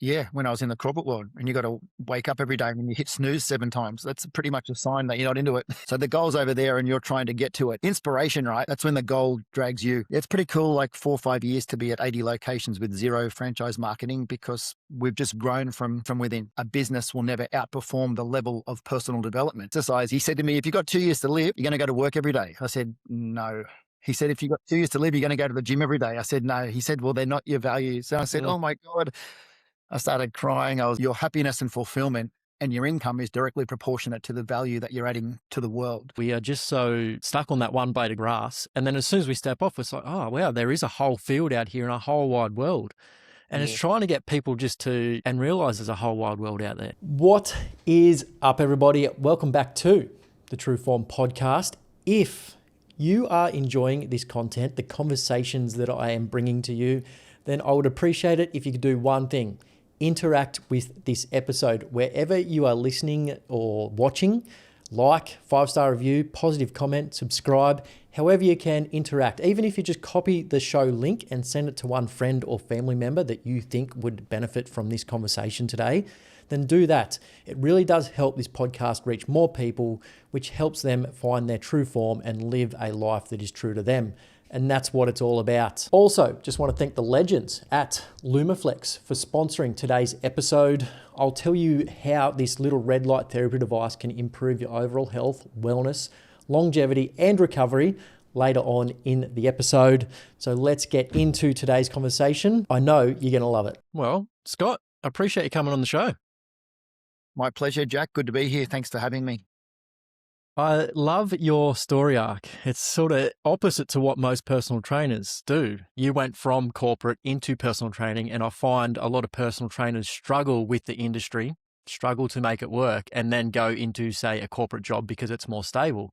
Yeah, when I was in the corporate world, and you got to wake up every day and you hit snooze 7 times. That's pretty much a sign that you're not into it. So the goal's over there and you're trying to get to it. Inspiration, right? That's when the goal drags you. It's pretty cool, like 4 or 5 years to be at 80 locations with 0 franchise marketing, because we've just grown from within. A business will never outperform the level of personal development. Exercise. He said to me, if you've got 2 years to live, you're going to go to work every day. I said, no. He said, if you've got 2 years to live, you're going to go to the gym every day. I said, no. He said, well, they're not your values. And I said, oh my God. I started crying. Your happiness and fulfillment and your income is directly proportionate to the value that you're adding to the world. We are just so stuck on that one blade of grass. And then as soon as we step off, it's like, oh, wow, there is a whole field out here and a whole wide world. And it's trying to get people just to, and realize there's a whole wide world out there. What is up, everybody? Welcome back to the True Form podcast. If you are enjoying this content, the conversations that I am bringing to you, then I would appreciate it if you could do one thing. Interact with this episode wherever you are listening or watching. Like, 5-star review, positive comment, subscribe, however you can interact. Even if you just copy the show link and send it to one friend or family member that you think would benefit from this conversation today, then do that. It really does help this podcast reach more people, which helps them find their true form and live a life that is true to them. And that's what it's all about. Also, just want to thank the legends at Lumaflex for sponsoring today's episode. I'll tell you how this little red light therapy device can improve your overall health, wellness, longevity, and recovery later on in the episode. So let's get into today's conversation. I know you're going to love it. Well, Scott, I appreciate you coming on the show. My pleasure, Jack. Good to be here. Thanks for having me. I love your story arc. It's sort of opposite to what most personal trainers do. You went from corporate into personal training, and I find a lot of personal trainers struggle with the industry, struggle to make it work, and then go into, say, a corporate job because it's more stable.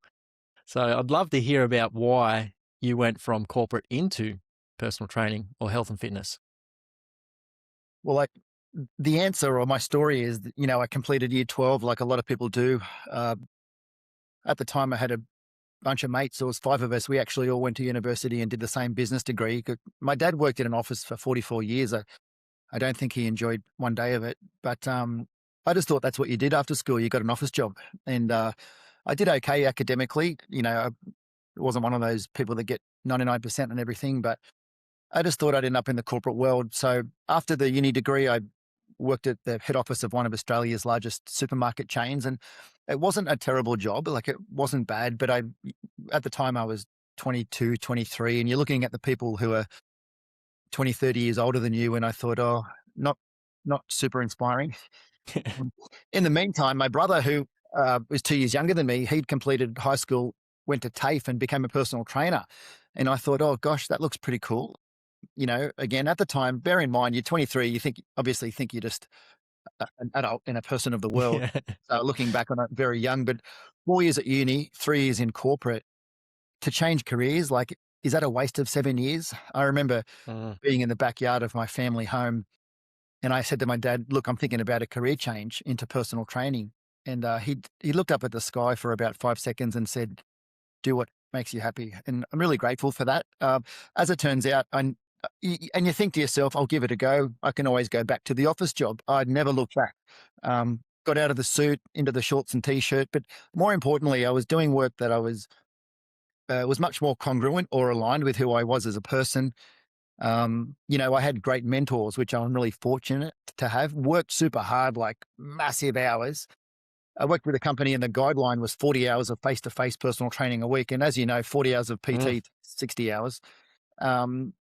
So I'd love to hear about why you went from corporate into personal training or health and fitness. Well, the answer or my story is, I completed year 12 like a lot of people do. At the time, I had a bunch of mates. There was 5 of us. We actually all went to university and did the same business degree. My dad worked in an office for 44 years. I don't think he enjoyed one day of it. But I just thought that's what you did after school. You got an office job. And I did okay academically. I wasn't one of those people that get 99% and everything. But I just thought I'd end up in the corporate world. So after the uni degree, I worked at the head office of one of Australia's largest supermarket chains. And it wasn't a terrible job. Like, it wasn't bad, but at the time I was 22, 23, and you're looking at the people who are 20, 30 years older than you. And I thought, oh, not super inspiring. In the meantime, my brother, who was 2 years younger than me, he'd completed high school, went to TAFE and became a personal trainer. And I thought, oh gosh, that looks pretty cool. Again, at the time, bear in mind, you're 23, you obviously think you're just an adult and a person of the world. Yeah. So looking back on it, very young, but 4 years at uni, 3 years in corporate, to change careers, like, is that a waste of 7 years? I remember being in the backyard of my family home, and I said to my dad, look, I'm thinking about a career change into personal training. And he looked up at the sky for about 5 seconds and said, do what makes you happy. And I'm really grateful for that. As it turns out, and you think to yourself, I'll give it a go. I can always go back to the office job. I'd never looked back. Got out of the suit into the shorts and t-shirt. But more importantly, I was doing work that I was much more congruent or aligned with who I was as a person. I had great mentors, which I'm really fortunate to have. Worked super hard, like massive hours. I worked with a company and the guideline was 40 hours of face-to-face personal training a week. And as you know, 40 hours of PT, 60 hours.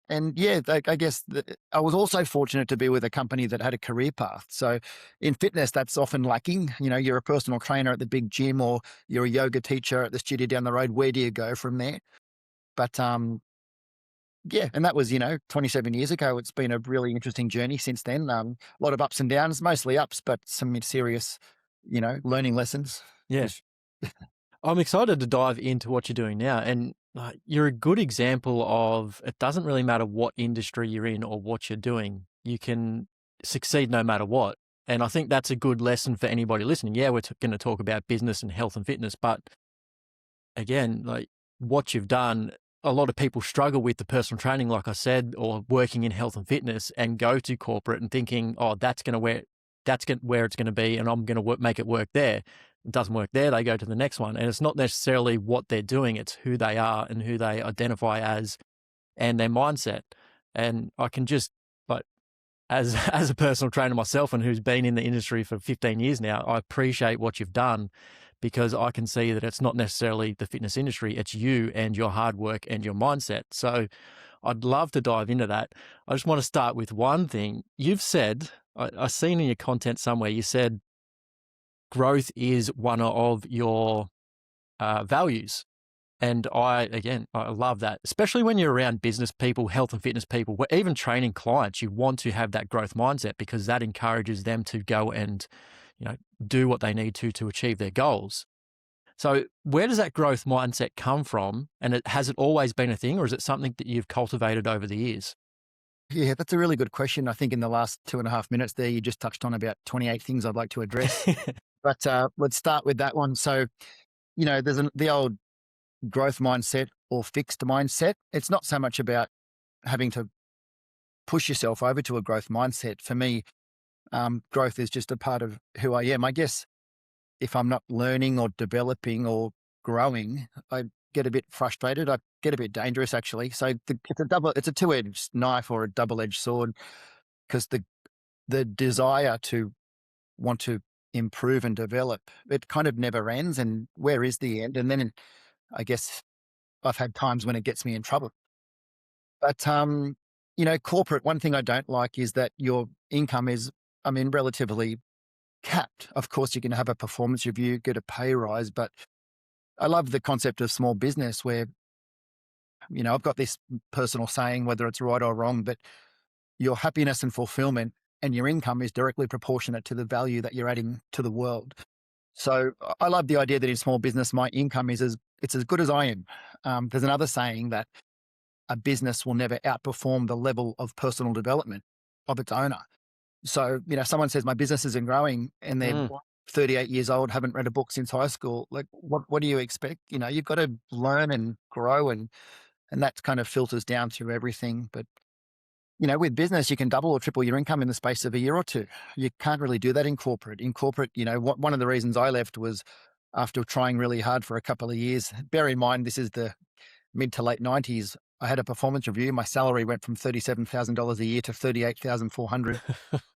And yeah, I guess I was also fortunate to be with a company that had a career path. So in fitness, that's often lacking. You're a personal trainer at the big gym, or you're a yoga teacher at the studio down the road. Where do you go from there? But yeah, and that was, 27 years ago. It's been a really interesting journey since then. A lot of ups and downs, mostly ups, but some serious, learning lessons. Yeah. I'm excited to dive into what you're doing now. And you're a good example of, it doesn't really matter what industry you're in or what you're doing. You can succeed no matter what. And I think that's a good lesson for anybody listening. Yeah, we're going to talk about business and health and fitness, but again, like, what you've done a lot of people struggle with the personal training, like I said, or working in health and fitness, and go to corporate and thinking, oh, that's where it's going to be, and I'm going to make it work there. It doesn't work there. They go to the next one, and it's not necessarily what they're doing; it's who they are and who they identify as, and their mindset. And I can just, like, as a personal trainer myself and who's been in the industry for 15 years now, I appreciate what you've done, because I can see that it's not necessarily the fitness industry, it's you and your hard work and your mindset. So I'd love to dive into that. I just want to start with one thing. You've said, I've seen in your content somewhere, you said growth is one of your values. And I love that, especially when you're around business people, health and fitness people, even training clients. You want to have that growth mindset, because that encourages them to go and, do what they need to achieve their goals. So where does that growth mindset come from? And has it always been a thing, or is it something that you've cultivated over the years? Yeah, that's a really good question. I think in the last 2.5 minutes there, you just touched on about 28 things I'd like to address. But let's start with that one. So, there's the old growth mindset or fixed mindset. It's not so much about having to push yourself over to a growth mindset. For me, growth is just a part of who I am. I guess if I'm not learning or developing or growing, I get a bit frustrated. I get a bit dangerous, actually. So it's a two-edged knife or a double-edged sword, because the desire to want to improve and develop, it kind of never ends. And where is the end? And then I guess I've had times when it gets me in trouble. But corporate, one thing I don't like is that your income is, relatively capped. Of course, you can have a performance review, get a pay rise, but I love the concept of small business where, I've got this personal saying, whether it's right or wrong, but your happiness and fulfillment and your income is directly proportionate to the value that you're adding to the world. So I love the idea that in small business, my income is it's as good as I am. There's another saying that a business will never outperform the level of personal development of its owner. So, someone says my business isn't growing and they're 38 years old, haven't read a book since high school. Like, what do you expect? You've got to learn and grow, and that kind of filters down through everything. But, with business, you can double or triple your income in the space of a year or two. You can't really do that in corporate. In corporate, one of the reasons I left was after trying really hard for a couple of years. Bear in mind, this is the mid to late 90s. I had a performance review. My salary went from $37,000 a year to $38,400,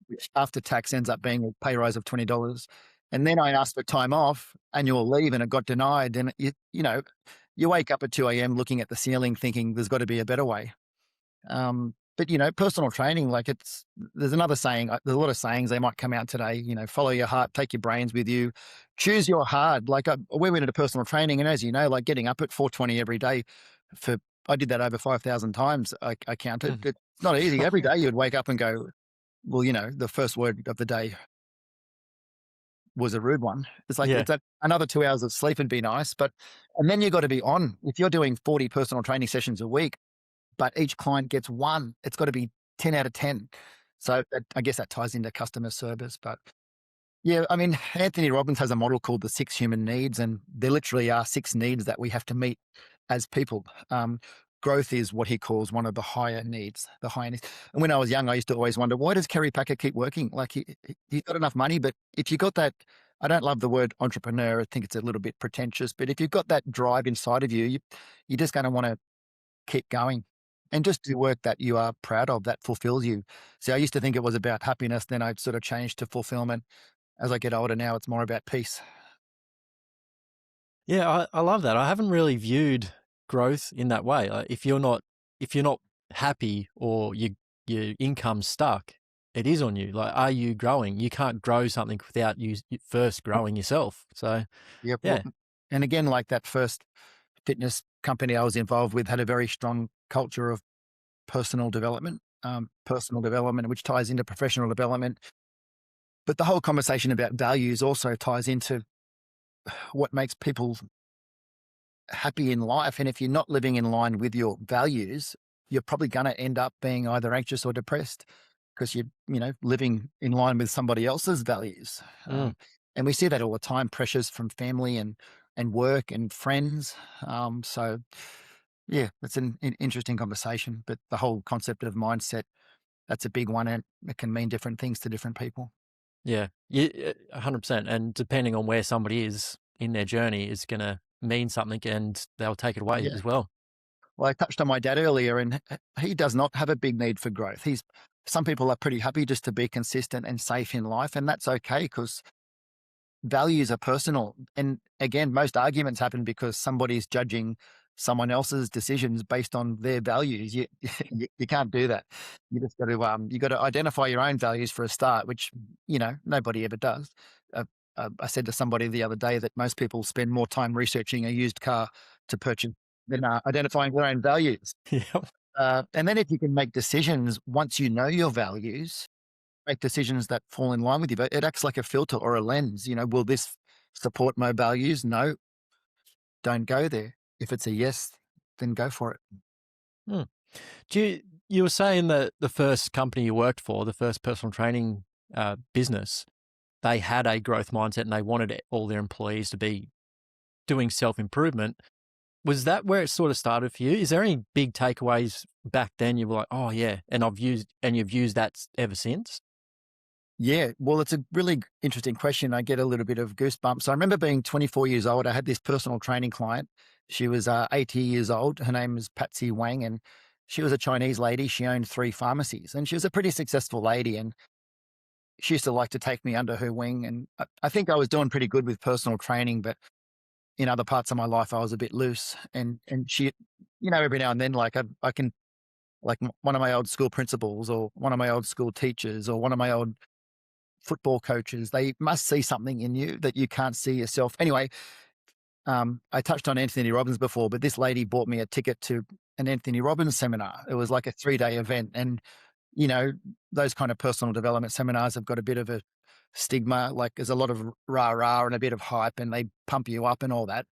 which after tax ends up being a pay rise of $20. And then I asked for time off, annual leave, and it got denied. And you wake up at 2 a.m. looking at the ceiling thinking there's got to be a better way. But personal training, like there's another saying, there's a lot of sayings, they might come out today, follow your heart, take your brains with you, choose your hard. Like we went into personal training, and as you know, like getting up at 4:20 every day I did that over 5,000 times. I counted. It's not easy. Every day you would wake up and go, well, the first word of the day was a rude one. It's like, Yeah. another 2 hours of sleep would be nice. And then you got to be on. If you're doing 40 personal training sessions a week, but each client gets one, it's got to be 10 out of 10. So I guess that ties into customer service. But yeah, Anthony Robbins has a model called the 6 human needs, and there literally are 6 needs that we have to meet as people. Growth is what he calls one of the higher needs, And when I was young, I used to always wonder, why does Kerry Packer keep working? Like he's got enough money, but if you got that, I don't love the word entrepreneur. I think it's a little bit pretentious, but if you've got that drive inside of you, you're just going to want to keep going and just do work that you are proud of, that fulfills you. So I used to think it was about happiness. Then I sort of changed to fulfillment. As I get older now, it's more about peace. Yeah, I love that. I haven't really viewed growth in that way. Like if you're not happy, or your income's stuck, it is on you. Like, are you growing? You can't grow something without you first growing yourself. So Yeah. yeah. And again, like that first fitness company I was involved with had a very strong culture of personal development, which ties into professional development. But the whole conversation about values also ties into what makes people happy in life. And if you're not living in line with your values, you're probably going to end up being either anxious or depressed, because you're living in line with somebody else's values. And we see that all the time, pressures from family and work and friends. So Yeah, that's an interesting conversation, but the whole concept of mindset, that's a big one, and it can mean different things to different people. Yeah, 100%. And depending on where somebody is in their journey is going to mean something, and they'll take it away Yeah. as well. Well, I touched on my dad earlier, and he does not have a big need for growth. Some people are pretty happy just to be consistent and safe in life, and that's okay because values are personal. And again, most arguments happen because somebody's judging someone else's decisions based on their values. You can't do that. You just got to you got to identify your own values for a start, which nobody ever does. I said to somebody the other day that most people spend more time researching a used car to purchase than identifying their own values. Yeah. And then if you can make decisions once you know your values, make decisions that fall in line with you, but it acts like a filter or a lens. Will this support my values? No, don't go there. If it's a yes, then go for it. Hmm. You were saying that the first company you worked for, the first personal training business, they had a growth mindset and they wanted all their employees to be doing self-improvement. Was that where it sort of started for you? Is there any big takeaways back then you were like, oh yeah, and you've used that ever since? Yeah, well, it's a really interesting question. I get a little bit of goosebumps. I remember being 24 years old. I had this personal training client. She was 80 years old. Her name was Patsy Wang, and she was a Chinese lady. She owned 3 pharmacies, and she was a pretty successful lady. And she used to like to take me under her wing. And I think I was doing pretty good with personal training, but in other parts of my life, I was a bit loose. And she, every now and then, like I can, like one of my old school principals, or one of my old school teachers, or one of my old football coaches, they must see something in you that you can't see yourself. Anyway, I touched on Anthony Robbins before, but this lady bought me a ticket to an Anthony Robbins seminar. It was like a 3-day event. And, you know, those kind of personal development seminars have got a bit of a stigma. Like there's a lot of rah rah and a bit of hype, and they pump you up and all that.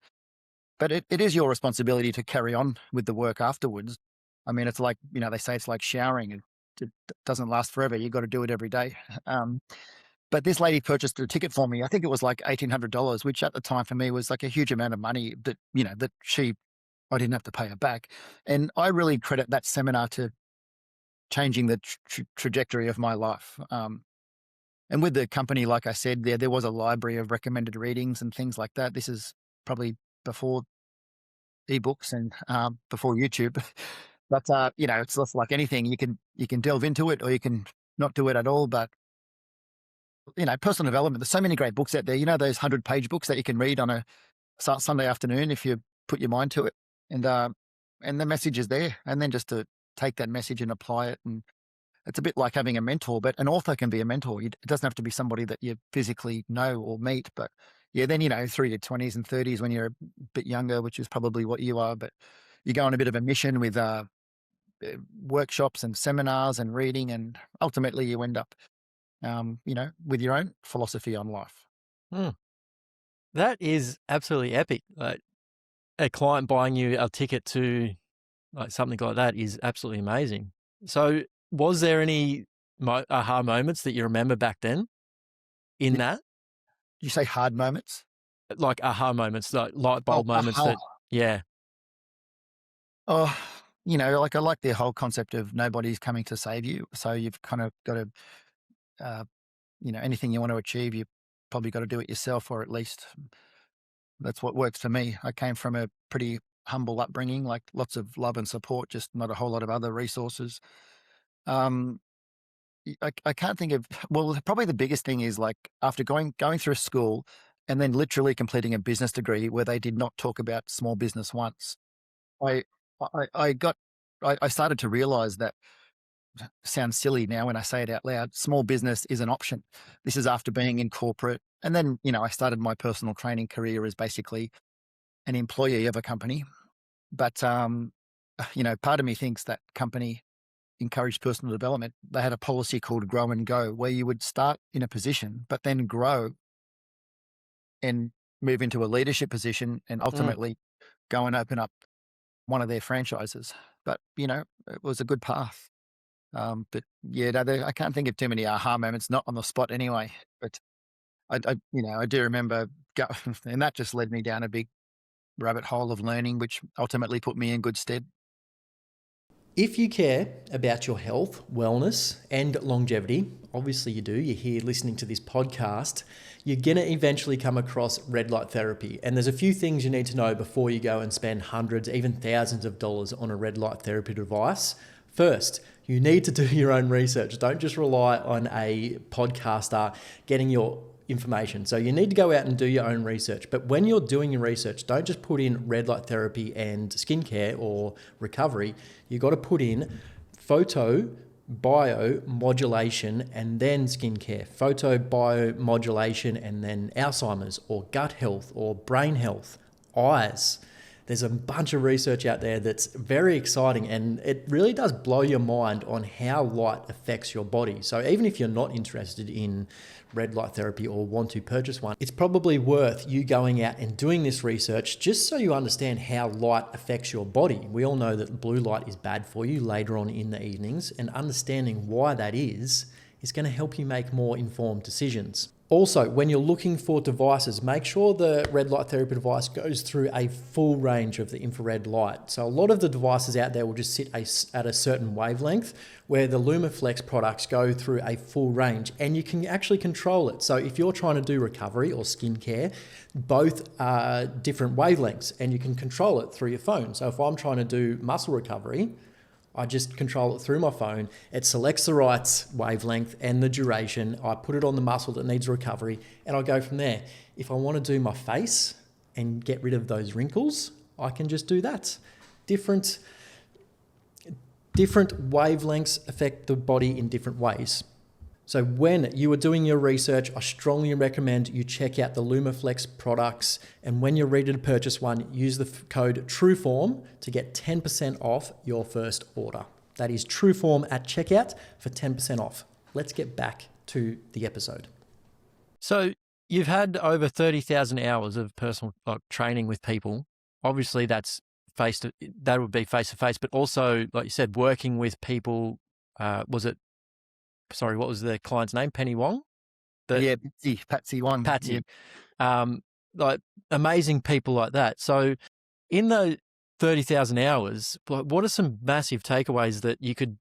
But it is your responsibility to carry on with the work afterwards. I mean, it's like, they say it's like showering. It doesn't last forever. You got to do it every day. But this lady purchased a ticket for me. I think it was like $1,800, which at the time for me was like a huge amount of money that I didn't have to pay her back. And I really credit that seminar to changing the trajectory of my life. And with the company, like I said, there was a library of recommended readings and things like that. This is probably before ebooks and before YouTube. But it's just like anything. You can delve into it, or you can not do it at all. But personal development. There's so many great books out there. Those 100-page books that you can read on a Sunday afternoon if you put your mind to it, and the message is there. And then just to take that message and apply it, and it's a bit like having a mentor. But an author can be a mentor. It doesn't have to be somebody that you physically know or meet. But yeah, then through your 20s and 30s when you're a bit younger, which is probably what you are, but you go on a bit of a mission with workshops and seminars and reading, and ultimately you end up with your own philosophy on life. Hmm. That is absolutely epic. Like a client buying you a ticket to like something like that is absolutely amazing. So, was there any aha moments that you remember back then in Y- that? You say hard moments? Like aha moments, like light Oh, bulb moments aha. that, yeah. Oh, like I like the whole concept of nobody's coming to save you. So you've kind of got to, uh, anything you want to achieve, you probably got to do it yourself, or at least that's what works for me. I came from a pretty humble upbringing, like lots of love and support, just not a whole lot of other resources. Um, I can't think of, well, probably the biggest thing is like after going through school and then literally completing a business degree where they did not talk about small business once. I I got I started to realize that sounds silly now when I say it out loud. Small business is an option. This is after being in corporate. And then, I started my personal training career as basically an employee of a company. But, part of me thinks that company encouraged personal development. They had a policy called grow and go, where you would start in a position, but then grow and move into a leadership position and Mm. ultimately go and open up one of their franchises. But, it was a good path. But yeah, no, I can't think of too many aha moments, not on the spot anyway. But I do remember, and that just led me down a big rabbit hole of learning, which ultimately put me in good stead. If you care about your health, wellness, and longevity, obviously you do, you're here listening to this podcast, you're going to eventually come across red light therapy. And there's a few things you need to know before you go and spend hundreds, even thousands of dollars on a red light therapy device. First, you need to do your own research. Don't just rely on a podcaster getting your information. So you need to go out and do your own research. But when you're doing your research, don't just put in red light therapy and skincare or recovery. You got to put in photo biomodulation and then skincare, photo biomodulation and then Alzheimer's or gut health or brain health, eyes. There's a bunch of research out there that's very exciting, and it really does blow your mind on how light affects your body. So even if you're not interested in red light therapy or want to purchase one, it's probably worth you going out and doing this research just so you understand how light affects your body. We all know that blue light is bad for you later on in the evenings, and understanding why that is going to help you make more informed decisions. Also, when you're looking for devices, make sure the red light therapy device goes through a full range of the infrared light. So a lot of the devices out there will just sit at a certain wavelength, where the LumaFlex products go through a full range, and you can actually control it. So if you're trying to do recovery or skincare, both are different wavelengths, and you can control it through your phone. So if I'm trying to do muscle recovery, I just control it through my phone. It selects the right wavelength and the duration. I put it on the muscle that needs recovery, and I go from there. If I want to do my face and get rid of those wrinkles, I can just do that. Different wavelengths affect the body in different ways. So when you are doing your research, I strongly recommend you check out the LumaFlex products. And when you're ready to purchase one, use the code TRUEFORM to get 10% off your first order. That is TRUEFORM at checkout for 10% off. Let's get back to the episode. So you've had over 30,000 hours of personal training with people. Obviously that would be face-to-face, but also, like you said, working with people, what was the client's name? Penny Wong? Patsy Wong. Patsy. Yeah. Like amazing people like that. So in the 30,000 hours, what are some massive takeaways that you could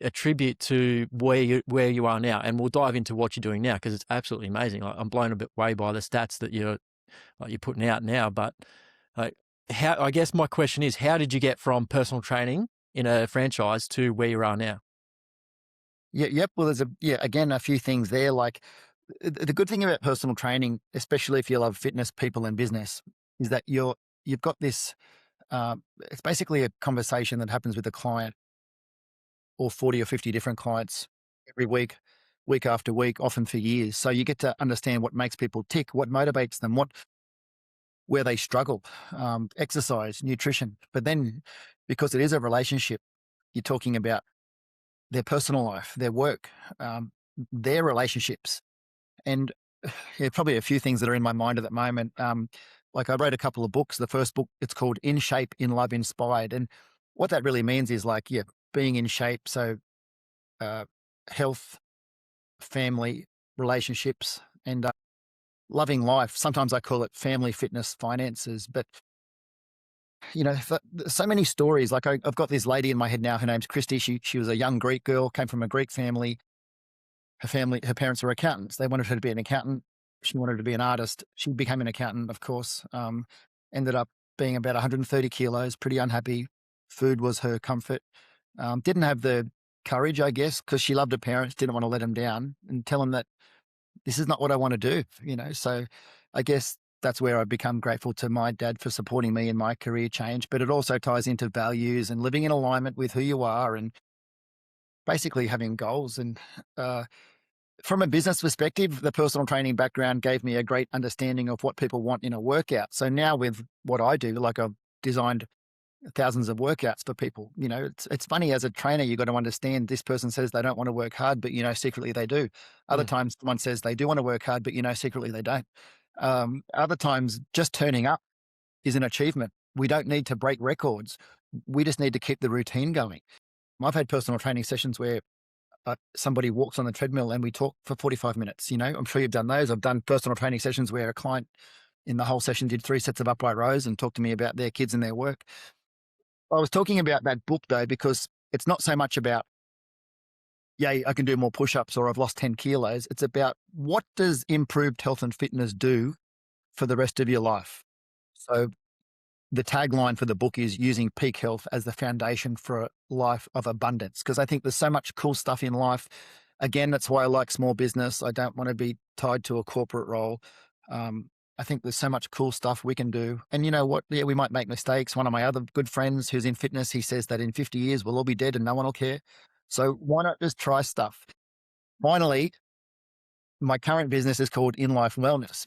attribute to where you are now? And we'll dive into what you're doing now, because it's absolutely amazing. Like, I'm blown away by the stats that you're putting out now. But I guess my question is, how did you get from personal training in a franchise to where you are now? Yeah, yep. Well, there's a few things there. Like, the good thing about personal training, especially if you love fitness, people, and business, is that you've got this. It's basically a conversation that happens with a client, or 40 or 50 different clients every week, week after week, often for years. So you get to understand what makes people tick, what motivates them, where they struggle, exercise, nutrition. But then, because it is a relationship, you're talking about their personal life, their work, their relationships. And probably a few things that are in my mind at the moment. Like, I wrote a couple of books. The first book, it's called In Shape, In Love, Inspired. And what that really means is being in shape. So health, family, relationships, and loving life. Sometimes I call it family, fitness, finances. But so many stories. Like, I've got this lady in my head now. Her name's Christy. She was a young Greek girl, came from a Greek family. Her parents were accountants. They wanted her to be an accountant. She wanted to be an artist. She became an accountant, of course. Ended up being about 130 kilos, pretty unhappy. Food was her comfort. Didn't have the courage, I guess, because she loved her parents, didn't want to let them down and tell them that this is not what I want to do, So I guess that's where I've become grateful to my dad for supporting me in my career change. But it also ties into values and living in alignment with who you are, and basically having goals. And from a business perspective, the personal training background gave me a great understanding of what people want in a workout. So now with what I do, like, I've designed thousands of workouts for people. It's funny, as a trainer, you got to understand, this person says they don't want to work hard, but secretly they do. Other times someone says they do want to work hard, but secretly they don't. Other times just turning up is an achievement. We don't need to break records. We just need to keep the routine going. I've had personal training sessions where somebody walks on the treadmill and we talk for 45 minutes. I'm sure you've done those. I've done personal training sessions where a client in the whole session did 3 sets of upright rows and talked to me about their kids and their work. I was talking about that book though, because it's not so much about, yay, I can do more push-ups or I've lost 10 kilos. It's about, what does improved health and fitness do for the rest of your life? So the tagline for the book is using peak health as the foundation for a life of abundance. Because I think there's so much cool stuff in life. Again, that's why I like small business. I don't want to be tied to a corporate role. I think there's so much cool stuff we can do. And you know what? Yeah, we might make mistakes. One of my other good friends who's in fitness, he says that in 50 years, we'll all be dead and no one will care. So why not just try stuff? Finally, my current business is called In Life Wellness.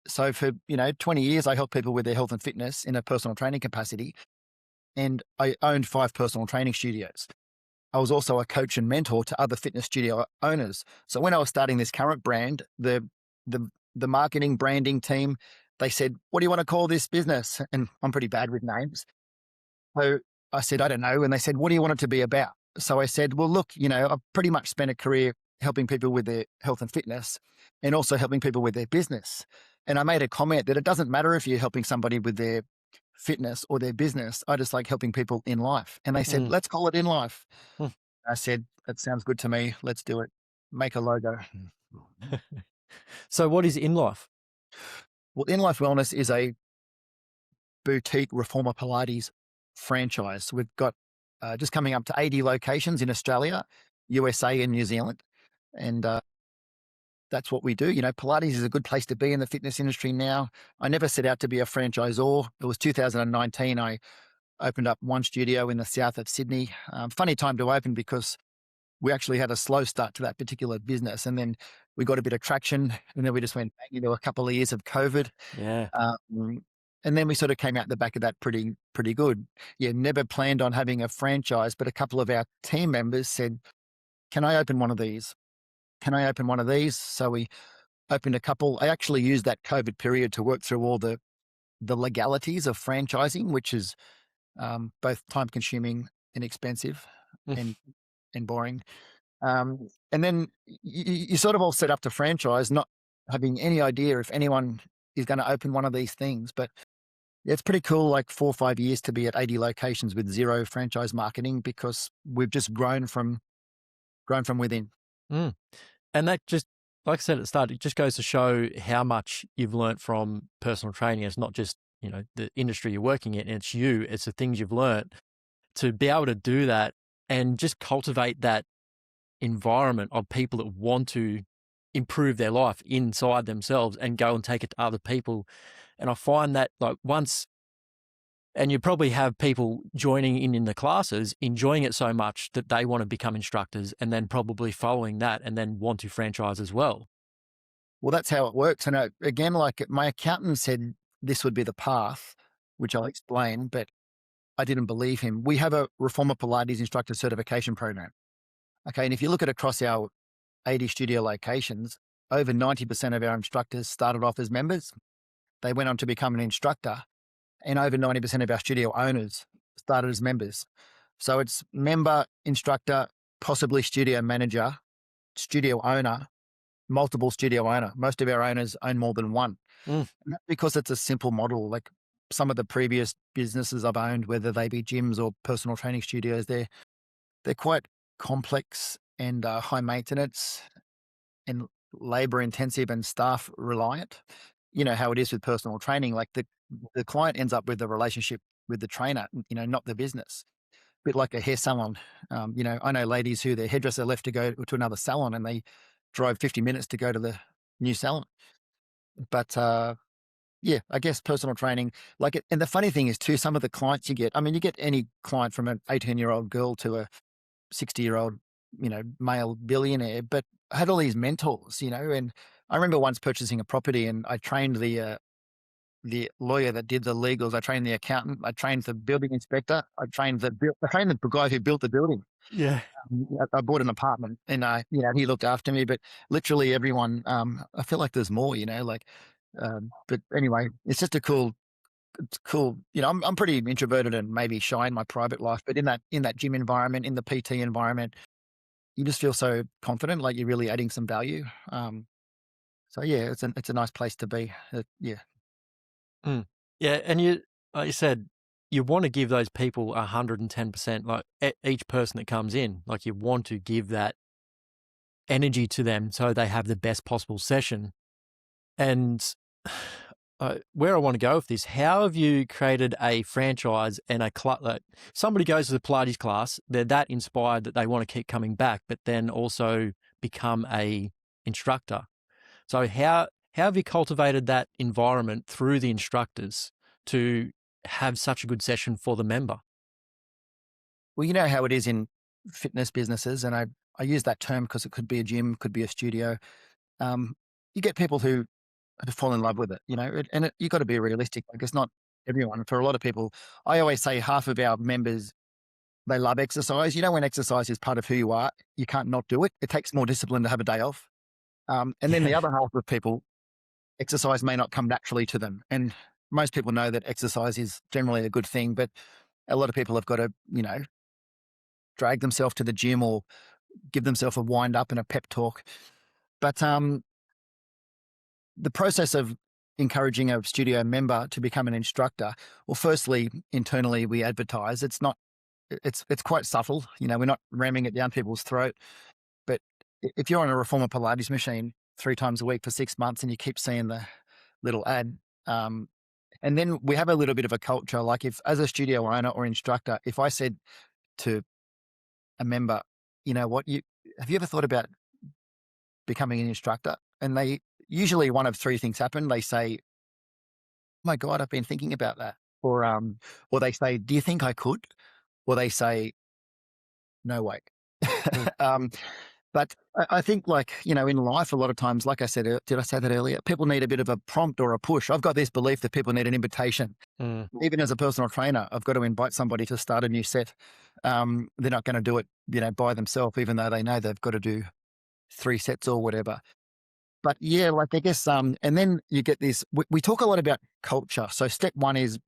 So for, 20 years, I helped people with their health and fitness in a personal training capacity. And I owned 5 personal training studios. I was also a coach and mentor to other fitness studio owners. So when I was starting this current brand, the marketing branding team, they said, what do you want to call this business? And I'm pretty bad with names. So I said, I don't know. And they said, what do you want it to be about? So I said, well, look, I've pretty much spent a career helping people with their health and fitness and also helping people with their business. And I made a comment that it doesn't matter if you're helping somebody with their fitness or their business. I just like helping people in life. And they said, let's call it In Life. I said, that sounds good to me. Let's do it. Make a logo. So what is In Life? Well, In Life Wellness is a boutique reformer Pilates franchise. We've got just coming up to 80 locations in Australia, USA and New Zealand. And that's what we do. Pilates is a good place to be in the fitness industry now. I never set out to be a franchisor. It was 2019. I opened up one studio in the south of Sydney. Funny time to open because we actually had a slow start to that particular business. And then we got a bit of traction and then we just went bang into a couple of years of COVID. Yeah. And then we sort of came out the back of that pretty good. Yeah, never planned on having a franchise, but a couple of our team members said, can I open one of these? Can I open one of these? So we opened a couple. I actually used that COVID period to work through all the legalities of franchising, which is both time consuming and expensive and boring. And then you sort of all set up to franchise, not having any idea if anyone is going to open one of these things. But it's pretty cool, like 4 or 5 years to be at 80 locations with zero franchise marketing because we've just grown from within. And that just, like I said at the start, it just goes to show how much you've learned from personal training. It's not just, the industry you're working in, it's you, it's the things you've learned to be able to do that and just cultivate that environment of people that want to improve their life inside themselves and go and take it to other people. And I find that and you probably have people joining in the classes, enjoying it so much that they want to become instructors and then probably following that and then want to franchise as well. Well, that's how it works. And again, like my accountant said, this would be the path, which I'll explain, but I didn't believe him. We have a Reformer Pilates instructor certification program. Okay. And if you look at across our 80 studio locations, over 90% of our instructors started off as members. They went on to become an instructor. And over 90% of our studio owners started as members. So it's member, instructor, possibly studio manager, studio owner, multiple studio owner. Most of our owners own more than one. And that's because it's a simple model. Like some of the previous businesses I've owned, whether they be gyms or personal training studios, they're quite complex and high maintenance and labor intensive and staff reliant. You know how it is with personal training, like the client ends up with the relationship with the trainer, not the business. A bit like a hair salon. I know ladies who their hairdresser left to go to another salon and they drove 50 minutes to go to the new salon. But yeah, I guess personal training, like it. And the funny thing is too, some of the clients you get any client from an 18-year-old girl to a 60-year-old, male billionaire, but I had all these mentors, and I remember once purchasing a property and I trained the lawyer that did the legals. I trained the accountant. I trained the building inspector. I trained the guy who built the building. Yeah. I bought an apartment and he looked after me, but literally everyone, I feel like there's more, but anyway, it's just it's cool. I'm pretty introverted and maybe shy in my private life, but in that gym environment, in the PT environment, you just feel so confident, like you're really adding some value. So yeah, it's a nice place to be. Yeah. Mm. Yeah, and you, like you said, you want to give those people 110%. Like each person that comes in, like you want to give that energy to them so they have the best possible session. And where I want to go with this, how have you created a franchise and a club? Like somebody goes to the Pilates class, they're that inspired that they want to keep coming back, but then also become a instructor. So how have you cultivated that environment through the instructors to have such a good session for the member? Well, you know how it is in fitness businesses, and I use that term because it could be a gym, could be a studio. Um, you get people who fall in love with it, you got to be realistic. Like it's not everyone. For a lot of people, I always say half of our members, they love exercise. When exercise is part of who you are, you can't not do it. It takes more discipline to have a day off. And then the Yeah. other half of people, exercise may not come naturally to them. And most people know that exercise is generally a good thing, but a lot of people have got to, drag themselves to the gym or give themselves a wind up and a pep talk. But the process of encouraging a studio member to become an instructor, well, firstly, internally we advertise. It's quite subtle. We're not ramming it down people's throat. But if you're on a reformer Pilates machine 3 times a week for 6 months and you keep seeing the little ad, and then we have a little bit of a culture. Like if, as a studio owner or instructor, if I said to a member, you know what, have you ever thought about becoming an instructor? And they usually one of three things happen. They say, "Oh my God, I've been thinking about that," or they say, "Do you think I could?" Or they say, "No way." Mm. um, but I think, like in life, a lot of times, like I said, did I say that earlier? People need a bit of a prompt or a push. I've got this belief that people need an invitation. Mm. Even as a personal trainer, I've got to invite somebody to start a new set. They're not going to do it, by themselves, even though they know they've got to do 3 sets or whatever. But yeah, like I guess, and then you get this. We talk a lot about culture. So step one is,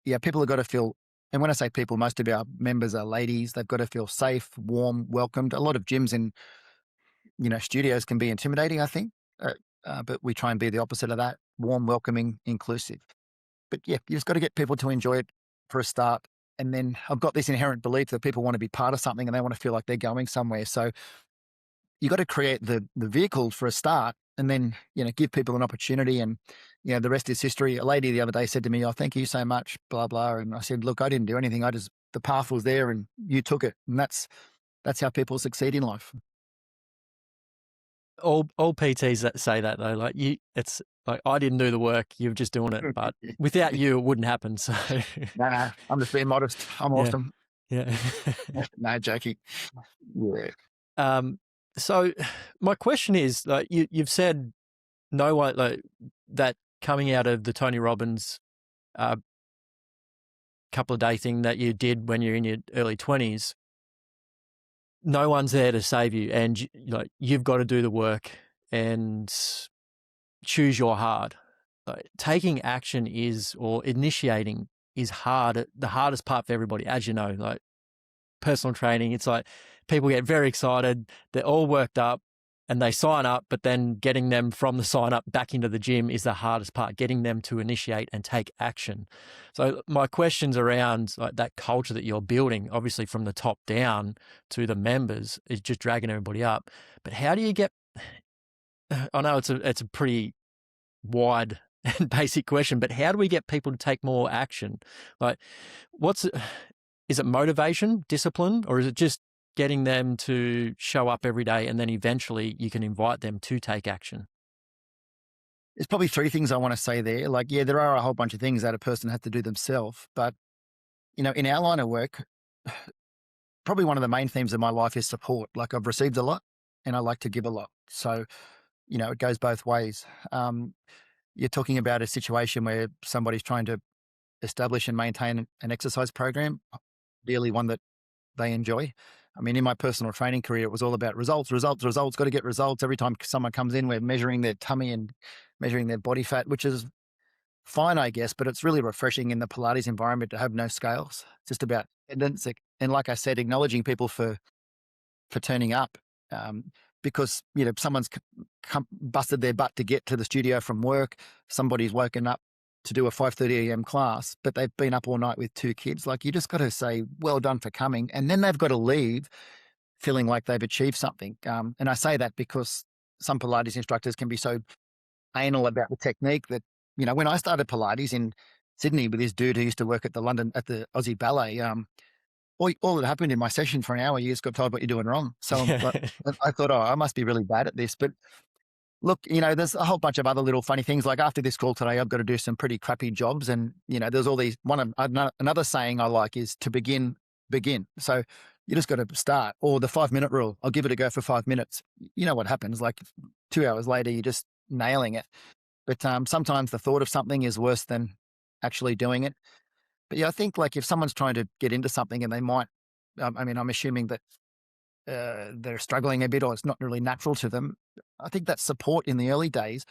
yeah, people have got to feel. And when I say people, most of our members are ladies. They've got to feel safe, warm, welcomed. A lot of gyms and studios can be intimidating, I think, but we try and be the opposite of that: warm, welcoming, inclusive. But yeah, you just got to get people to enjoy it for a start. And then I've got this inherent belief that people want to be part of something and they want to feel like they're going somewhere. So you got to create the vehicle for a start, and then give people an opportunity. And the rest is history. A lady the other day said to me, "Oh, thank you so much, blah blah." And I said, "Look, I didn't do anything. The path was there, and you took it." And that's how people succeed in life. All PTs that say that though, like it's like I didn't do the work, you're just doing it. But without you, it wouldn't happen. So Nah, I'm just being modest. I'm yeah, awesome. yeah. No, joking. Yeah. So my question is, like you've said, no one like that coming out of the Tony Robbins couple of day thing that you did when you're in your early 20s. No one's there to save you, and like you've got to do the work and choose your hard. Like, taking action or initiating is hard. The hardest part for everybody, as you know, like personal training, it's like people get very excited, they're all worked up and they sign up, but then getting them from the sign up back into the gym is the hardest part, getting them to initiate and take action. So my question's around like that culture that you're building, obviously from the top down to the members, is just dragging everybody up. But how do you get, I know it's a pretty wide and basic question, but how do we get people to take more action? Like is it motivation, discipline, or is it just getting them to show up every day and then eventually you can invite them to take action? There's probably three things I want to say there. Like, yeah, there are a whole bunch of things that a person has to do themselves. But, in our line of work, probably one of the main themes of my life is support. Like, I've received a lot and I like to give a lot. So, it goes both ways. You're talking about a situation where somebody's trying to establish and maintain an exercise program, ideally one that they enjoy. I mean, in my personal training career, it was all about results, results, results, got to get results. Every time someone comes in, we're measuring their tummy and measuring their body fat, which is fine, I guess, but it's really refreshing in the Pilates environment to have no scales. It's just about attendance. And like I said, acknowledging people for turning up, because, someone's busted their butt to get to the studio from work. Somebody's woken up to do a 5:30 a.m. class, but they've been up all night with 2 kids. Like, you just got to say, well done for coming. And then they've got to leave feeling like they've achieved something. And I say that because some Pilates instructors can be so anal about the technique that, when I started Pilates in Sydney with this dude who used to work at the Aussie Ballet, all that happened in my session for an hour, you just got told what you're doing wrong. So I thought, I must be really bad at this. But look, there's a whole bunch of other little funny things. Like, after this call today, I've got to do some pretty crappy jobs. And, there's all these, another saying I like is to begin. So you just got to start. Or the 5-minute rule. I'll give it a go for 5 minutes. You know what happens? Like 2 hours later, you're just nailing it. But sometimes the thought of something is worse than actually doing it. But yeah, I think, like, if someone's trying to get into something and they might, I'm assuming that they're struggling a bit or it's not really natural to them. I think that support in the early days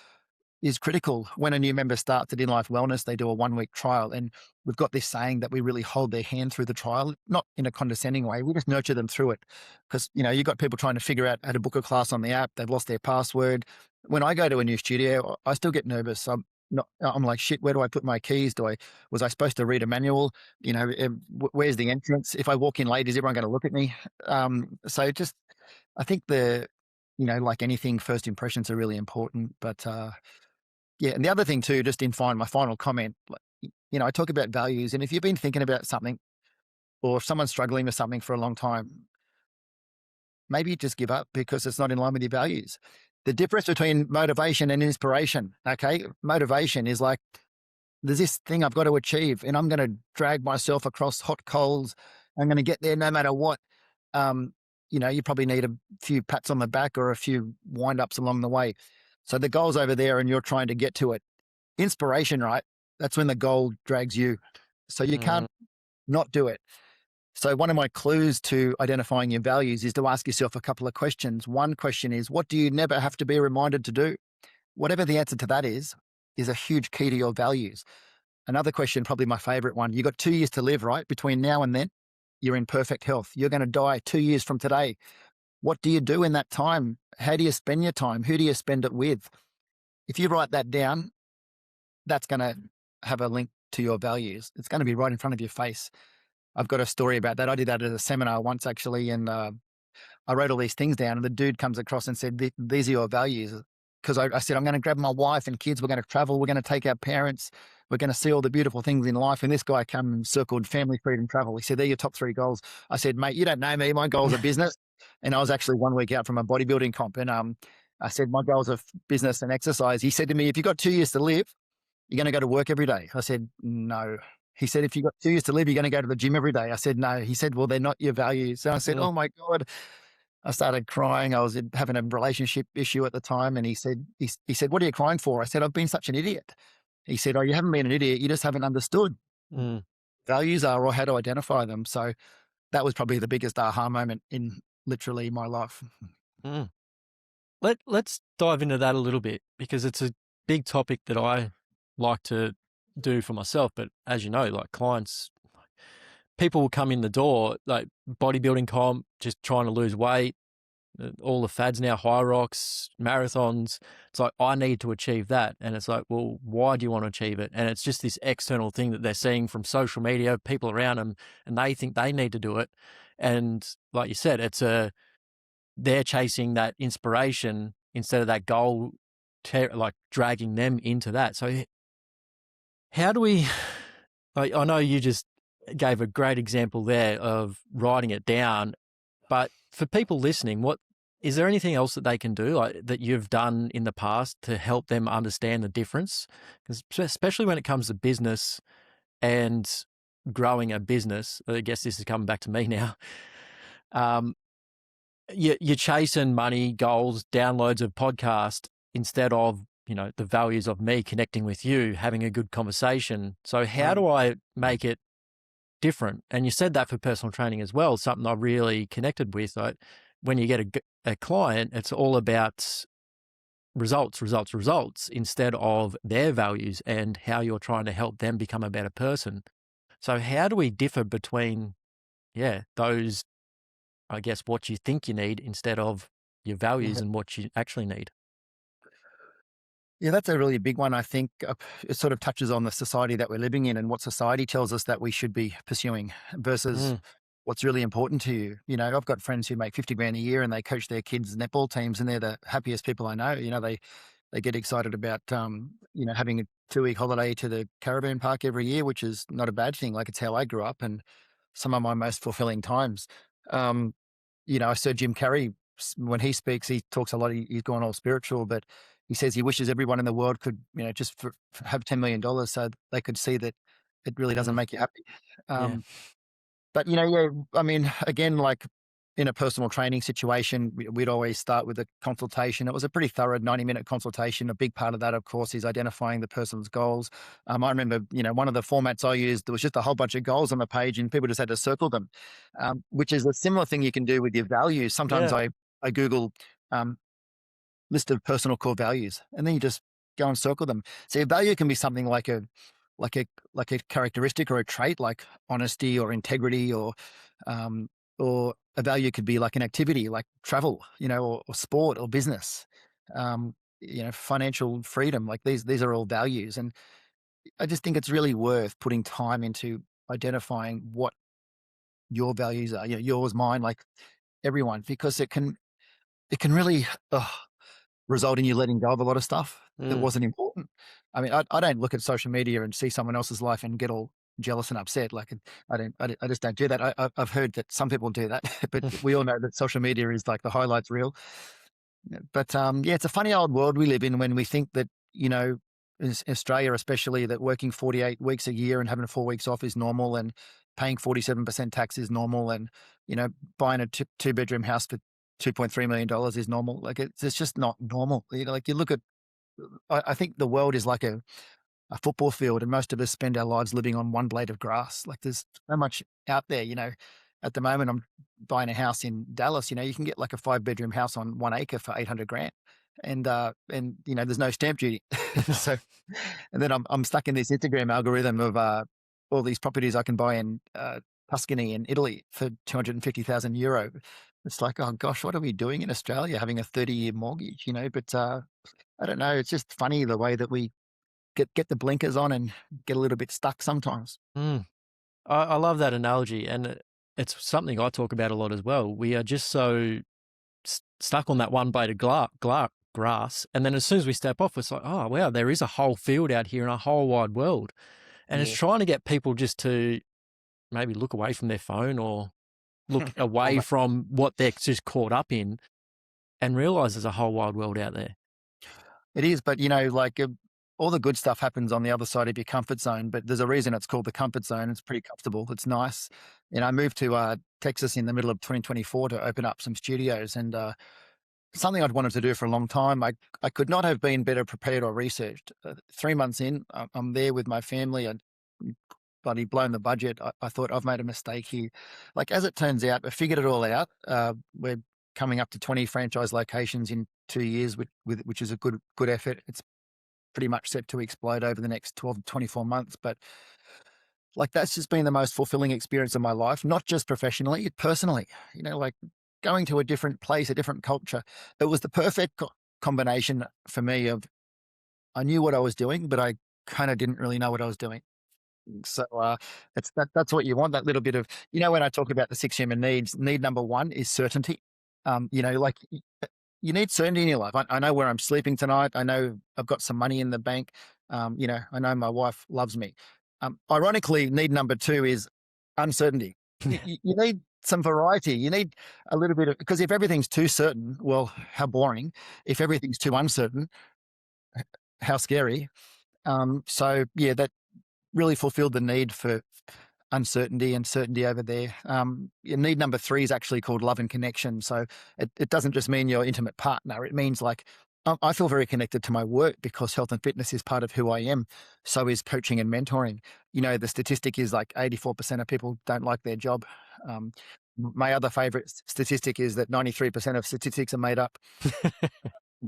is critical. When a new member starts at In Life Wellness, they do a 1-week trial. And we've got this saying that we really hold their hand through the trial, not in a condescending way. We just nurture them through it. Because, you've got people trying to figure out how to book a class on the app. They've lost their password. When I go to a new studio, I still get nervous. I'm like, shit, where do I put my keys? Was I supposed to read a manual? Where's the entrance? If I walk in late, is everyone going to look at me? So just, I think like anything, first impressions are really important. But yeah, and the other thing too, just in my final comment, I talk about values, and if you've been thinking about something, or if someone's struggling with something for a long time, maybe just give up because it's not in line with your values. The difference between motivation and inspiration, okay? Motivation is like, there's this thing I've got to achieve, and I'm going to drag myself across hot coals. I'm going to get there no matter what. You probably need a few pats on the back or a few wind-ups along the way. So the goal's over there and you're trying to get to it. Inspiration, right? That's when the goal drags you. So you can't not do it. So one of my clues to identifying your values is to ask yourself a couple of questions. One question is, what do you never have to be reminded to do? Whatever the answer to that is a huge key to your values. Another question, probably my favorite one, you got 2 years to live, right? Between now and then, you're in perfect health. You're going to die 2 years from today. What do you do in that time? How do you spend your time? Who do you spend it with? If you write that down, that's going to have a link to your values. It's going to be right in front of your face. I've got a story about that. I did that at a seminar once, actually, and I wrote all these things down, and the dude comes across and said, these are your values. Because I said, I'm going to grab my wife and kids. We're going to travel. We're going to take our parents. We're going to see all the beautiful things in life. And this guy came and circled family, freedom, travel. He said, they're your top 3 goals. I said, mate, you don't know me. My goals are business. And I was actually 1 week out from a bodybuilding comp. And I said, my goals are business and exercise. He said to me, if you've got 2 years to live, you're going to go to work every day. I said, no. He said, if you've got 2 years to live, you're going to go to the gym every day. I said, no. He said, well, they're not your values. And I said, oh my God. I started crying. I was having a relationship issue at the time. And he said, what are you crying for? I said, I've been such an idiot. He said, oh, you haven't been an idiot. You just haven't understood. Values are, or how to identify them. So that was probably the biggest aha moment in literally my life. Let's dive into that a little bit, because it's a big topic that I like to do for myself. But as you know, like clients, people will come in the door, like bodybuilding comp, just trying to lose weight, all the fads now, high rocks, marathons. It's like, I need to achieve that. And it's like, well, why do you want to achieve it? And it's just this external thing that they're seeing from social media, people around them, and they think they need to do it. And like you said, they're chasing that inspiration instead of that goal, like dragging them into that. So how do we, like, I know you just gave a great example there of writing it down, but for people listening, is there anything else that they can do, like that you've done in the past, to help them understand the difference? Because especially when it comes to business and growing a business, I guess this is coming back to me now. You're chasing money, goals, downloads of podcast instead of, the values of me connecting with you, having a good conversation. So how do I make it different? And you said that for personal training as well, something I really connected with. Like, when you get a client, it's all about results instead of their values and how you're trying to help them become a better person. So how do we differ between, those, I guess, what you think you need instead of your values and what you actually need? Yeah, that's a really big one. I think it sort of touches on the society that we're living in and what society tells us that we should be pursuing versus Mm, what's really important to you. You know, I've got friends who make 50 grand a year and they coach their kids' netball teams and they're the happiest people I know. You know, they get excited about, you know, having a 2 week holiday to the caravan park every year, which is not a bad thing. Like it's how I grew up and some of my most fulfilling times. Um, you know, I saw Jim Carrey when he speaks, he talks a lot. He's gone all spiritual, but he says he wishes everyone in the world could, you know, just for have $10 million so they could see that it really doesn't mm, make you happy. yeah. But you know, yeah, I mean, again, like in a personal training situation, we'd always start with a consultation. It was a pretty thorough 90-minute consultation. A big part of that, of course, is identifying the person's goals. I remember, you know, one of the formats I used, there was just a whole bunch of goals on the page and people just had to circle them, which is a similar thing you can do with your values. Sometimes Yeah. I Google um, list of personal core values, and then you just go and circle them. So a value can be something like like a like a characteristic or a trait, like honesty or integrity, um, or a value could be like an activity, like travel, you know, or sport or business, you know, financial freedom. Like these are all values, and I just think it's really worth putting time into identifying what your values are, you know, yours, mine, like everyone, because it can really result in you letting go of a lot of stuff that Mm. wasn't important. I mean, I don't look at social media and see someone else's life and get all jealous and upset. Like I just don't do that. I've heard that some people do that, but we all know that social media is like the highlights reel. Yeah, but yeah, it's a funny old world we live in when we think that, you know, in Australia especially, that working 48 weeks a year and having 4 weeks off is normal, and paying 47% tax is normal, and you know, buying a two-bedroom house for $2.3 million is normal. Like it's just not normal. You know, like you look at, I think the world is like a football field, and most of us spend our lives living on one blade of grass. Like there's so much out there, you know. At the moment, I'm buying a house in Dallas. You know, you can get like a 5-bedroom house on 1 acre for 800 grand, and you know, there's no stamp duty. So, and then I'm stuck in this Instagram algorithm of all these properties I can buy in Tuscany in Italy for 250,000 euro. It's like, oh gosh, what are we doing in Australia having a 30-year mortgage? You know, but I don't know. It's just funny the way that we get the blinkers on and get a little bit stuck sometimes. Mm. I love that analogy, and it's something I talk about a lot as well. We are just so stuck on that one blade of grass, and then as soon as we step off, it's like, oh wow, there is a whole field out here and a whole wide world. And it's Yeah. trying to get people just to maybe look away from their phone or look All away that. from what they're just caught up in and realize there's a whole wide world out there. It is, but you know, like all the good stuff happens on the other side of your comfort zone. But there's a reason it's called the comfort zone. It's pretty comfortable. It's nice. And I moved to Texas in the middle of 2024 to open up some studios, and something I'd wanted to do for a long time. I could not have been better prepared or researched. 3 months in, I'm there with my family. I bloody blown the budget. I thought I've made a mistake here. Like as it turns out, I figured it all out. We're coming up to 20 franchise locations in 2 years, which is a good effort. It's pretty much set to explode over the next 12 to 24 months. But like that's just been the most fulfilling experience of my life, not just professionally, personally. You know, like going to a different place, a different culture. It was the perfect combination for me of I knew what I was doing, but I kind of didn't really know what I was doing. So that's what you want, that little bit of, you know, when I talk about the 6 human needs, need number one is certainty. You know, like you need certainty in your life. I know where I'm sleeping tonight. I know I've got some money in the bank. You know, I know my wife loves me. Ironically, need number two is uncertainty. You need some variety. You need a little bit of, because if everything's too certain, well, how boring. If everything's too uncertain, how scary. So yeah, that really fulfilled the need for uncertainty and certainty over there. Need number three is actually called love and connection. So it doesn't just mean your intimate partner. It means like I feel very connected to my work because health and fitness is part of who I am. So is coaching and mentoring. You know, the statistic is like 84% of people don't like their job. My other favorite statistic is that 93% of statistics are made up.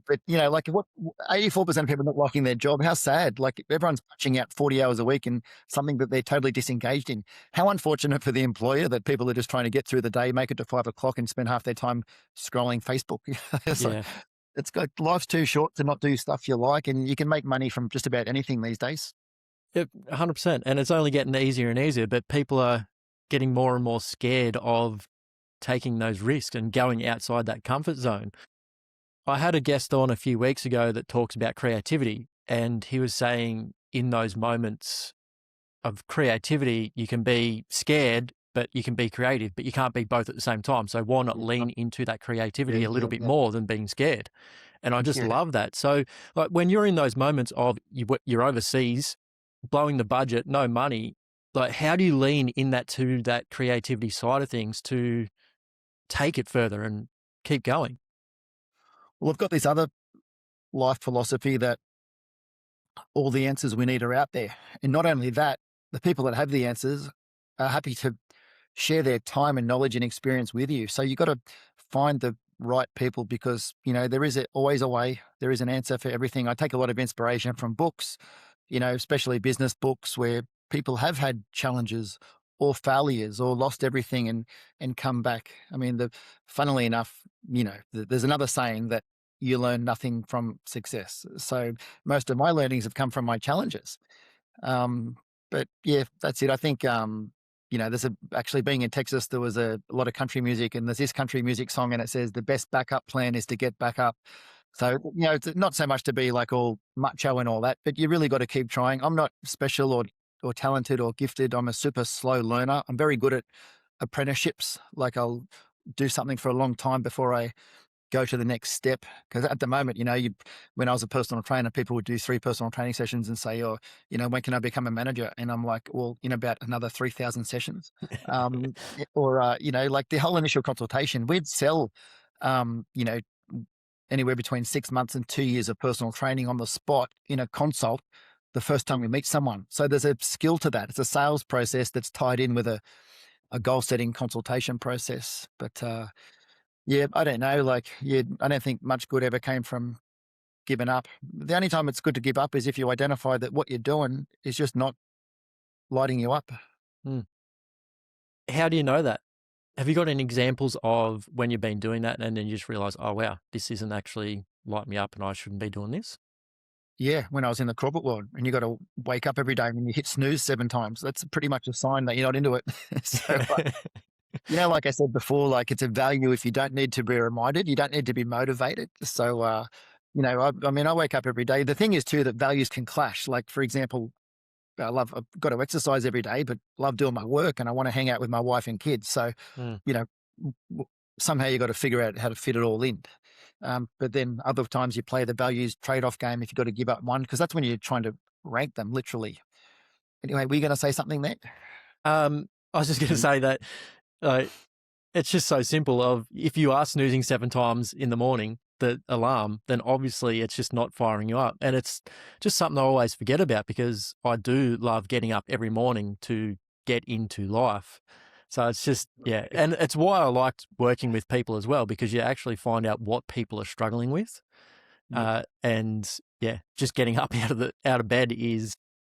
But, you know, like what 84% of people not liking their job, how sad. Like everyone's punching out 40 hours a week in something that they're totally disengaged in. How unfortunate for the employer that people are just trying to get through the day, make it to 5 o'clock and spend half their time scrolling Facebook. It's like, Yeah. it's got life's too short to not do stuff you like, and you can make money from just about anything these days. Yep, 100%. And it's only getting easier and easier, but people are getting more and more scared of taking those risks and going outside that comfort zone. I had a guest on a few weeks ago that talks about creativity, and he was saying in those moments of creativity, you can be scared, but you can be creative, but you can't be both at the same time. So why not lean into that Yeah, creativity a yeah, little bit yeah, more than being scared? And I just yeah. love that. So like when you're in those moments of you're overseas, blowing the budget, no money, like how do you lean in that to that creativity side of things to take it further and keep going? Well, I've got this other life philosophy that all the answers we need are out there. And not only that, the people that have the answers are happy to share their time and knowledge and experience with you. So you got to find the right people because, there is always a way, there is an answer for everything. I take a lot of inspiration from books, especially business books where people have had challenges or failures or lost everything and come back. I mean, funnily enough, there's another saying that you learn nothing from success. So most of my learnings have come from my challenges. Um, but yeah, that's it. I think, actually being in Texas, there was a lot of country music, and there's this country music song, and it says the best backup plan is to get back up. So, it's not so much to be like all macho and all that, but you really got to keep trying. I'm not special or talented or gifted. I'm a super slow learner. I'm very good at apprenticeships. Like I'll do something for a long time before I go to the next step. Because at the moment, when I was a personal trainer, people would do 3 personal training sessions and say, "Oh, when can I become a manager?" And I'm like, "Well, about another 3,000 sessions." Or like the whole initial consultation, we'd sell, um, you know, anywhere between 6 months and 2 years of personal training on the spot in a consult the first time we meet someone. So there's a skill to that. It's a sales process that's tied in with a goal setting consultation process. But yeah, I don't know. Like, yeah, I don't think much good ever came from giving up. The only time it's good to give up is if you identify that what you're doing is just not lighting you up. Mm. How do you know that? Have you got any examples of when you've been doing that and then you just realize, oh, wow, this isn't actually light me up and I shouldn't be doing this? Yeah, when I was in the corporate world, and you got to wake up every day and you hit snooze 7 times, that's pretty much a sign that you're not into it. So, like I said before, like it's a value if you don't need to be reminded, you don't need to be motivated. So, I mean, I wake up every day. The thing is too that values can clash. Like, for example, I've got to exercise every day, but love doing my work and I want to hang out with my wife and kids. So, Mm. you know, somehow you got to figure out how to fit it all in. But then other times you play the values trade-off game if you've got to give up one, because that's when you're trying to rank them literally. Anyway, were you going to say something there? I was just going to say that uh, it's just so simple of if you are snoozing 7 times in the morning, the alarm, then obviously it's just not firing you up. And it's just something I always forget about because I do love getting up every morning to get into life. So it's just, yeah. And it's why I liked working with people as well, because you actually find out what people are struggling with. Yep. And yeah, just getting up out of bed is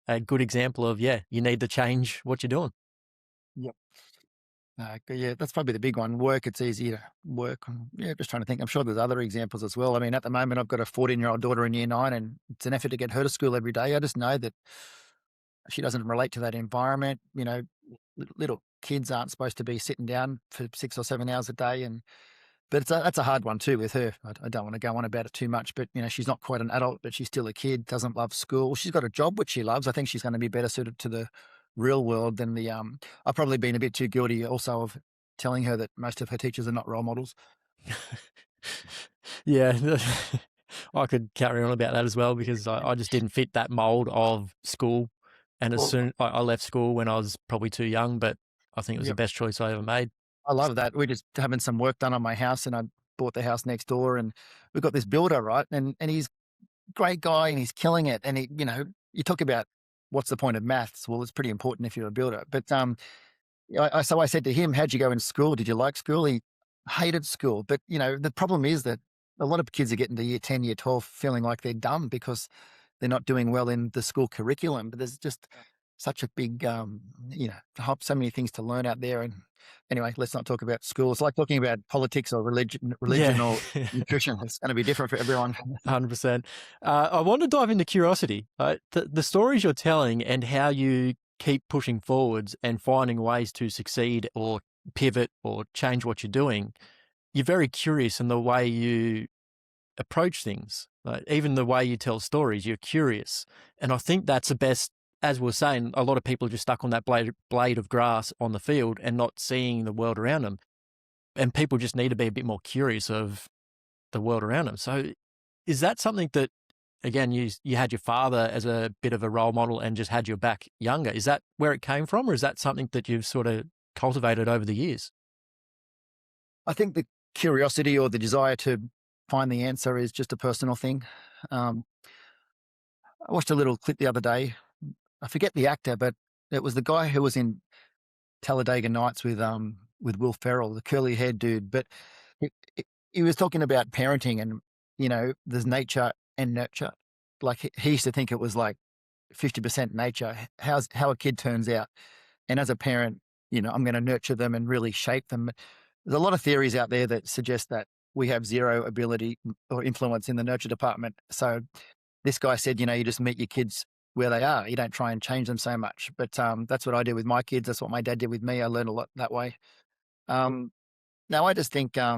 a good example of, yeah, you need to change what you're doing. Yep. Yeah, that's probably the big one. Work, it's easy to work. Yeah, just trying to think. I'm sure there's other examples as well. I mean, at the moment, I've got a 14-year-old daughter in year 9, and it's an effort to get her to school every day. I just know that she doesn't relate to that environment. Little kids aren't supposed to be sitting down for 6 or 7 hours a day. But that's a hard one too with her. I don't want to go on about it too much, but she's not quite an adult, but she's still a kid, doesn't love school. She's got a job which she loves. I think she's going to be better suited to the real world than I've probably been a bit too guilty also of telling her that most of her teachers are not role models. Yeah, I could carry on about that as well because I just didn't fit that mold of school. And as Well, soon I left school when I was probably too young, but I think it was the yep, best choice I ever made. I love that. We're just having some work done on my house, and I bought the house next door, and we've got this builder, right? And he's a great guy, and he's killing it. And you talk about what's the point of maths? Well, it's pretty important if you're a builder. But so I said to him, "How'd you go in school? Did you like school?" He hated school. But the problem is that a lot of kids are getting to year 10, year 12 feeling like they're dumb because they're not doing well in the school curriculum. But there's just such a big, so many things to learn out there. And anyway, let's not talk about school. It's like talking about politics or religion Yeah. or nutrition. It's going to be different for everyone. 100%. I want to dive into curiosity. The stories you're telling and how you keep pushing forwards and finding ways to succeed or pivot or change what you're doing. You're very curious in the way you approach things. Like even the way you tell stories, you're curious. And I think that's the best. As we're saying, a lot of people are just stuck on that blade of grass on the field and not seeing the world around them. And people just need to be a bit more curious of the world around them. So is that something that, again, you had your father as a bit of a role model and just had your back younger? Is that where it came from, or is that something that you've sort of cultivated over the years? I think the curiosity or the desire to find the answer is just a personal thing. I watched a little clip the other day. I forget the actor, but it was the guy who was in Talladega Nights with Will Ferrell, the curly haired dude. But he, he was talking about parenting and, there's nature and nurture. Like he used to think it was like 50% nature, how a kid turns out. And as a parent, I'm going to nurture them and really shape them. There's a lot of theories out there that suggest that we have zero ability or influence in the nurture department. So this guy said, you just meet your kids where they are. You don't try and change them so much. But that's what I do with my kids. That's what my dad did with me. I learned a lot that way. Now I just think, I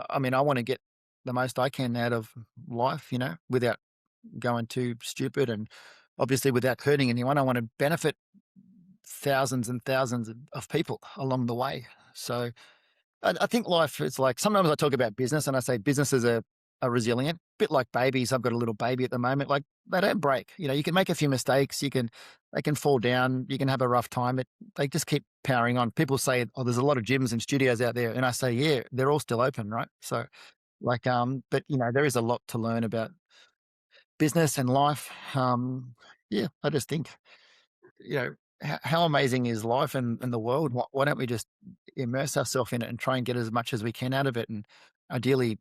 want to get the most I can out of life, without going too stupid and obviously without hurting anyone. I want to benefit thousands and thousands of people along the way. So I think life is like, sometimes I talk about business and I say businesses are resilient, a bit like babies. I've got a little baby at the moment. Like they don't break. You can make a few mistakes. They can fall down. You can have a rough time. They just keep powering on. People say, oh, there's a lot of gyms and studios out there. And I say, yeah, they're all still open, right? So but there is a lot to learn about business and life. Yeah, I just think, you know, how amazing is life and the world? Why don't we just immerse ourselves in it and try and get as much as we can out of it, and ideally,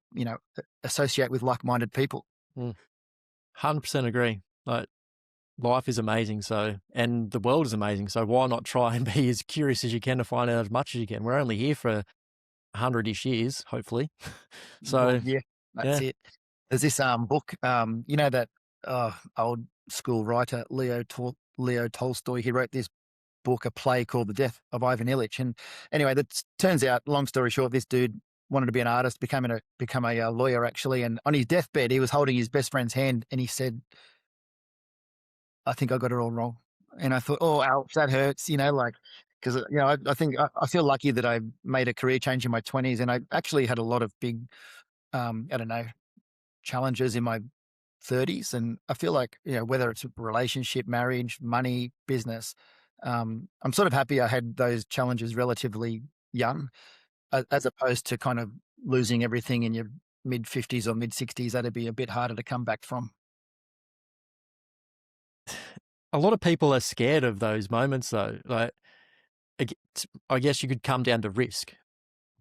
associate with like-minded people? 100% agree. Like life is amazing, and the world is amazing. So why not try and be as curious as you can to find out as much as you can? We're only here for 100-ish years, hopefully. Well, So yeah, that's yeah, it. There's this book, that old school writer Leo Tolstoy. He wrote this book, a play called The Death of Ivan Illich. And anyway, that turns out, long story short, this dude wanted to be an artist, become a lawyer actually. And on his deathbed, he was holding his best friend's hand, and he said, "I think I got it all wrong." And I thought, "Oh, ouch, that hurts," because I think I feel lucky that I made a career change in my 20s, and I actually had a lot of big, I don't know, challenges in my 30s. And I feel like, whether it's a relationship, marriage, money, business, I'm sort of happy I had those challenges relatively young, as opposed to kind of losing everything in your mid 50s or mid 60s. That'd be a bit harder to come back from. a lot of people are scared of those moments, though. Like, I guess you could come down to risk,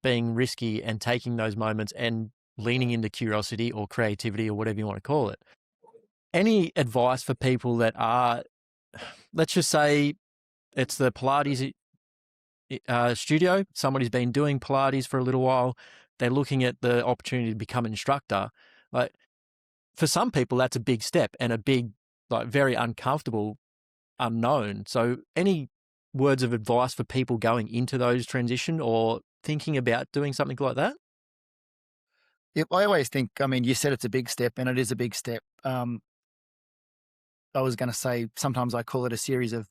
being risky and taking those moments and leaning into curiosity or creativity or whatever you want to call it. Any advice for people that are, let's just say it's the Pilates studio, somebody's been doing Pilates for a little while, they're looking at the opportunity to become an instructor. Like for some people, that's a big step and a big, like very uncomfortable unknown. So any words of advice for people going into those transition or thinking about doing something like that? Yeah, I always think, you said it's a big step, and it is a big step. I was going to say, sometimes I call it a series of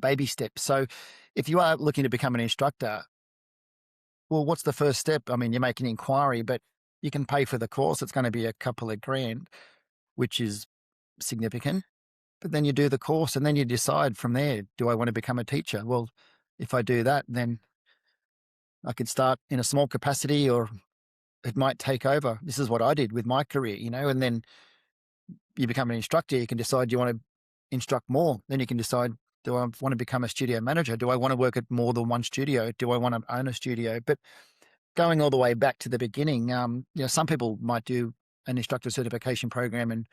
baby steps. So if you are looking to become an instructor, well, what's the first step? You make an inquiry, but you can pay for the course. It's going to be a couple of grand, which is significant. But then you do the course, and then you decide from there, do I want to become a teacher? Well, if I do that, then I could start in a small capacity, or it might take over. This is what I did with my career, and then you become an instructor. You can decide, do you want to instruct more? Then you can decide, do I want to become a studio manager? Do I want to work at more than one studio? Do I want to own a studio? But going all the way back to the beginning, some people might do an instructor certification program and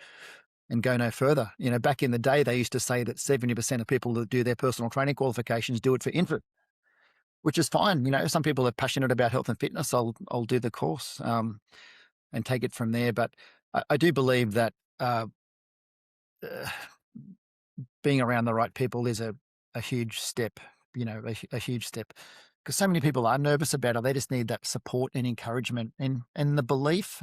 and go no further. Back in the day, they used to say that 70% of people that do their personal training qualifications do it for interest, which is fine. Some people are passionate about health and fitness. I'll do the course and take it from there. But I do believe that uh, being around the right people is a huge step, a huge step, because so many people are nervous about it. They just need that support and encouragement and the belief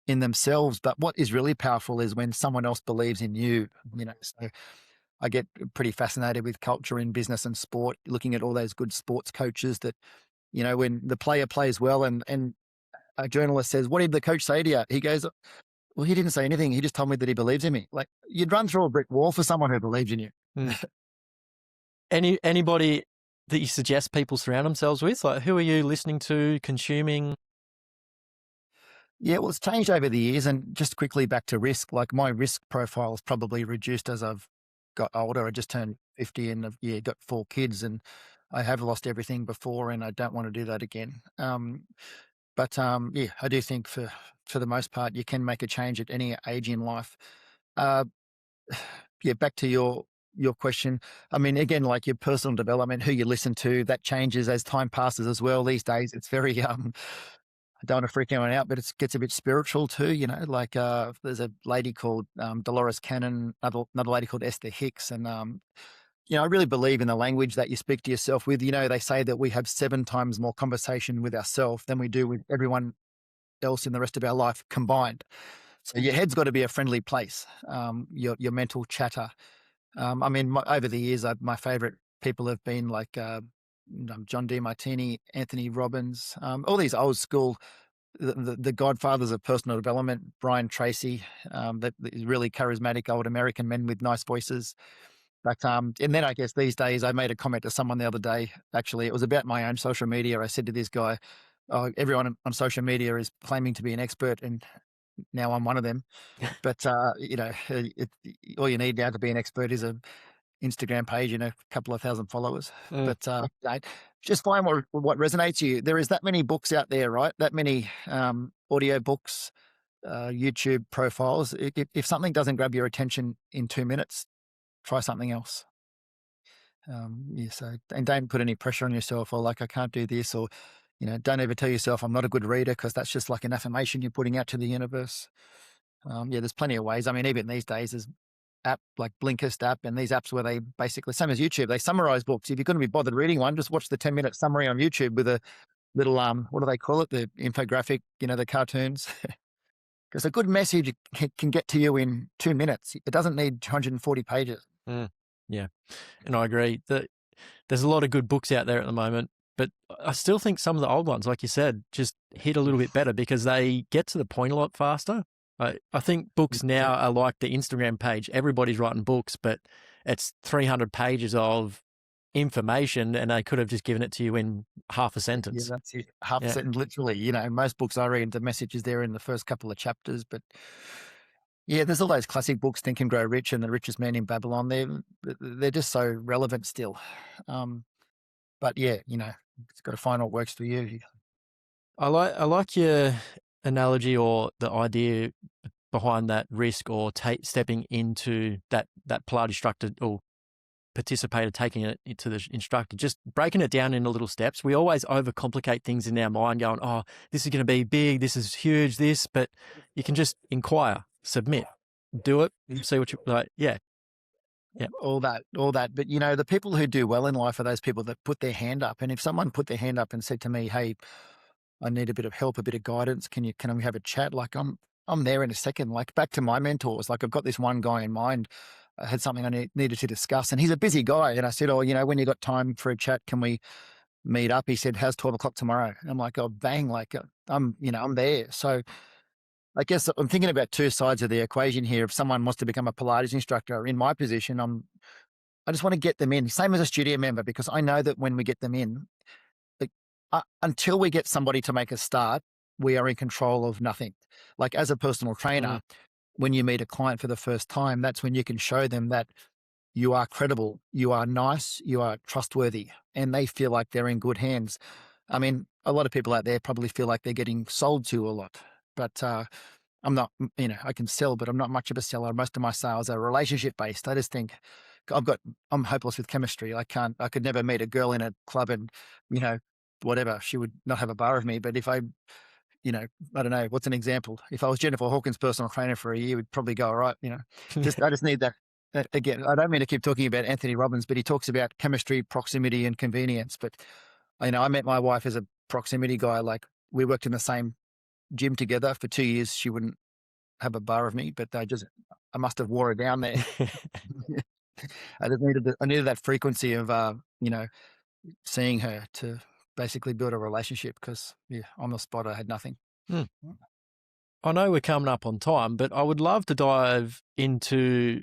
in themselves. But what is really powerful is when someone else believes in you, so I get pretty fascinated with culture in business and sport, looking at all those good sports coaches that, when the player plays well and a journalist says, "What did the coach say to you?" He goes, "Well, he didn't say anything. He just told me that he believes in me." Like, you'd run through a brick wall for someone who believes in you. Mm. Anybody that you suggest people surround themselves with? Like, who are you listening to, consuming? Yeah, well, it's changed over the years. And just quickly back to risk, like my risk profile has probably reduced as I've got older. I just turned 50 and I've got 4 kids, and I have lost everything before and I don't want to do that again. But I do think for the most part, you can make a change at any age in life. Uh, back to your question. I mean, again, like your personal development, who you listen to, that changes as time passes as well. These days, it's very I don't want to freak anyone out, but it gets a bit spiritual too. Like there's a lady called Dolores Cannon, another lady called Esther Hicks, and I really believe in the language that you speak to yourself with. They say that we have 7 times more conversation with ourselves than we do with everyone else in the rest of our life combined. So your head's got to be a friendly place. Your mental chatter. I mean, over the years, my favorite people have been like John DeMartini, Anthony Robbins, all these old school, the godfathers of personal development, Brian Tracy, that really charismatic old American men with nice voices. But and then I guess these days, I made a comment to someone the other day. Actually, it was about my own social media. I said to this guy, "Oh, everyone on social media is claiming to be an expert, and now I'm one of them." But all you need now to be an expert is a Instagram page and a couple of thousand followers. Mm. But just find what resonates you. There is that many books out there, right? That many audio books, YouTube profiles. If something doesn't grab your attention in 2 minutes, try something else. And don't put any pressure on yourself, or like, I can't do this, or don't ever tell yourself I'm not a good reader, because that's just like an affirmation you're putting out to the universe. There's plenty of ways. I mean, even these days, there's app like Blinkist app and these apps where they basically, same as YouTube, they summarize books. If you're going to be bothered reading one, just watch the 10-minute summary on YouTube with a little what do they call it, the infographic, the cartoons. Because a good message can get to you in 2 minutes. It doesn't need 240 pages. Yeah, and I agree that there's a lot of good books out there at the moment, but I still think some of the old ones, like you said, just hit a little bit better because they get to the point a lot faster. I think books now are like the Instagram page. Everybody's writing books, but it's 300 pages of information, and they could have just given it to you in half a sentence. Yeah, that's it. Half a sentence, literally. Most books I read, the message is there in the first couple of chapters. But yeah, there's all those classic books, Think and Grow Rich and The Richest Man in Babylon. They're just so relevant still. But yeah, it's got to find what works for you. I like your analogy or the idea behind that risk, or stepping into that Pilates instructor or participator, taking it to the instructor, just breaking it down into little steps. We always overcomplicate things in our mind, going, "Oh, this is going to be big, this is huge, this," but you can just inquire, submit, do it, see what you like. Yeah. All that. But the people who do well in life are those people that put their hand up. And if someone put their hand up and said to me, "Hey, I need a bit of help, a bit of guidance. Can we have a chat?" Like, I'm there in a second. Like, back to my mentors. Like, I've got this one guy in mind. I had something I needed to discuss, and he's a busy guy. And I said, "Oh, when you got time for a chat, can we meet up?" He said, "How's 12 o'clock tomorrow?" And I'm like, "Oh, bang!" Like, I'm there. So I guess I'm thinking about 2 sides of the equation here. If someone wants to become a Pilates instructor, in my position, I just want to get them in, same as a studio member, because I know that when we get them in, like, until we get somebody to make a start, we are in control of nothing. Like, as a personal trainer, when you meet a client for the first time, that's when you can show them that you are credible, you are nice, you are trustworthy, and they feel like they're in good hands. I mean, a lot of people out there probably feel like they're getting sold to a lot, but I'm not, I can sell, but I'm not much of a seller. Most of my sales are relationship based. I just think I'm hopeless with chemistry. I could never meet a girl in a club and, you know, whatever, she would not have a bar of me. But if you know, I don't know, what's an example? If I was Jennifer Hawkins' personal trainer for a year, we'd probably go all right. I just need that. Again, I don't mean to keep talking about Anthony Robbins, but he talks about chemistry, proximity, and convenience. But I met my wife as a proximity guy. Like we worked in the same gym together for 2 years. She wouldn't have a bar of me, but I must have wore her down there. I needed that frequency of, seeing her to basically build a relationship because, yeah, on the spot, I had nothing. Hmm. I know we're coming up on time, but I would love to dive into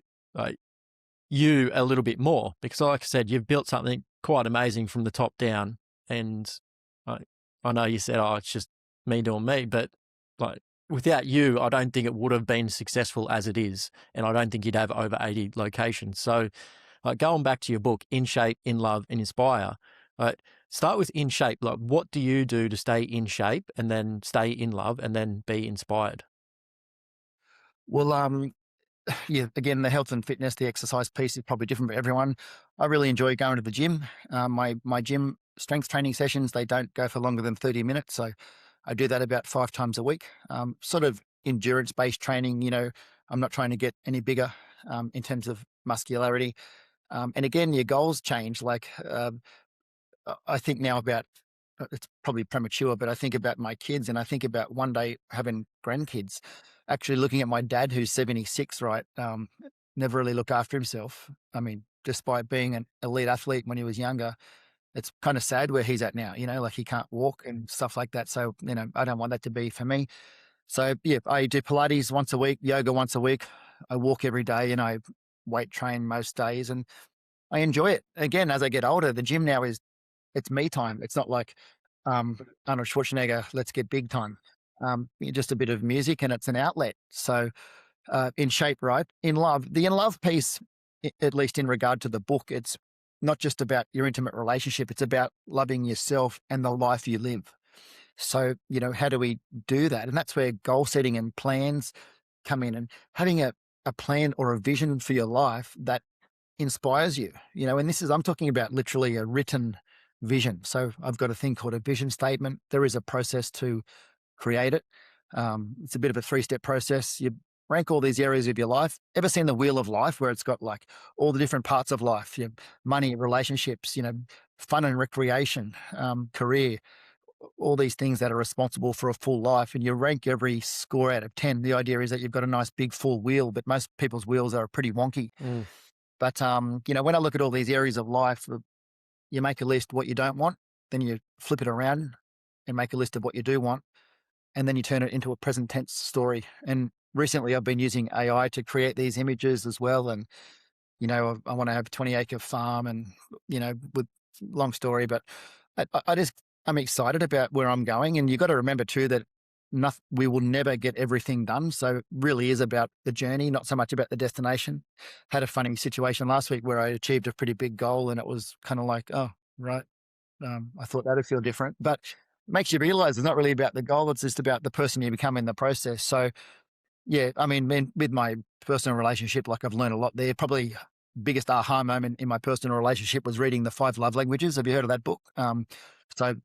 you a little bit more because, like I said, you've built something quite amazing from the top down. And I know you said, "Oh, it's just me doing me," but like without you, I don't think it would have been successful as it is, and I don't think you'd have over 80 locations. So, going back to your book, In Shape, In Love, and Inspire. Start with in shape. Like, what do you do to stay in shape and then stay in love and then be inspired? Well, yeah, again, the health and fitness, the exercise piece is probably different for everyone. I really enjoy going to the gym. My gym strength training sessions, they don't go for longer than 30 minutes. So I do that about 5 times a week. Sort of endurance based training. I'm not trying to get any bigger in terms of muscularity. And again, your goals change. Like I think now about, it's probably premature, but I think about my kids and I think about one day having grandkids. Actually, looking at my dad, who's 76, right? Never really looked after himself. I mean, despite being an elite athlete when he was younger, it's kind of sad where he's at now, like he can't walk and stuff like that. So, I don't want that to be for me. So, yeah, I do Pilates once a week, yoga once a week. I walk every day and I weight train most days and I enjoy it. Again, as I get older, the gym now it's me time. It's not like Arnold Schwarzenegger, let's get big time. Just a bit of music and it's an outlet. So in shape, right? In love, the in love piece, at least in regard to the book, it's not just about your intimate relationship. It's about loving yourself and the life you live. So, how do we do that? And that's where goal setting and plans come in and having a plan or a vision for your life that inspires you, and I'm talking about literally a written vision. So I've got a thing called a vision statement. There is a process to create it. It's a bit of a 3-step process. You rank all these areas of your life. Ever seen the wheel of life where it's got like all the different parts of life, money, relationships, fun and recreation, career, all these things that are responsible for a full life, and you rank every score out of 10. The idea is that you've got a nice big full wheel, but most people's wheels are pretty wonky. But, when I look at all these areas of life, you make a list what you don't want, then you flip it around and make a list of what you do want, and then you turn it into a present tense story. And recently I've been using AI to create these images as well. And, I want to have a 20-acre farm and, with long story, but I'm excited about where I'm going. And you got to remember too that we will never get everything done. So it really is about the journey, not so much about the destination. Had a funny situation last week where I achieved a pretty big goal and it was kind of like, oh, right. I thought that'd feel different, but it makes you realize it's not really about the goal. It's just about the person you become in the process. So yeah, I mean, with my personal relationship, like I've learned a lot there. Probably biggest aha moment in my personal relationship was reading the 5 love languages. Have you heard of that book? So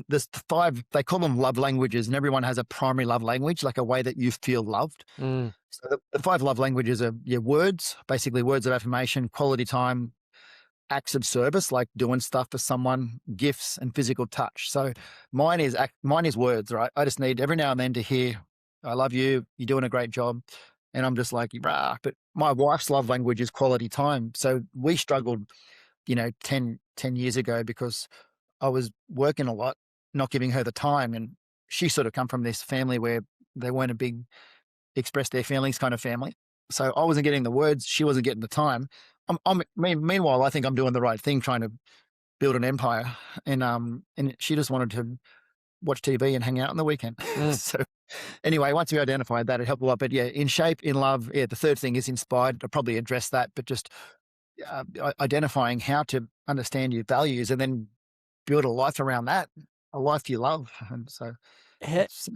there's 5, they call them love languages, and everyone has a primary love language, like a way that you feel loved. So the 5 love languages are your words, basically words of affirmation, quality time, acts of service, like doing stuff for someone, gifts, and physical touch. So mine is words, right? I just need every now and then to hear, I love you, you're doing a great job. And I'm just like, rah. But my wife's love language is quality time. So we struggled, 10 years ago because I was working a lot, not giving her the time. And she sort of come from this family where they weren't a big express their feelings kind of family. So I wasn't getting the words. She wasn't getting the time. Meanwhile, I think I'm doing the right thing, trying to build an empire. And she just wanted to watch TV and hang out on the weekend. So anyway, once we identified that, it helped a lot. But yeah, in shape, in love. Yeah, the third thing is inspired. I'll probably address that, but just identifying how to understand your values and then build a life around that, a life you love. And so How, it's,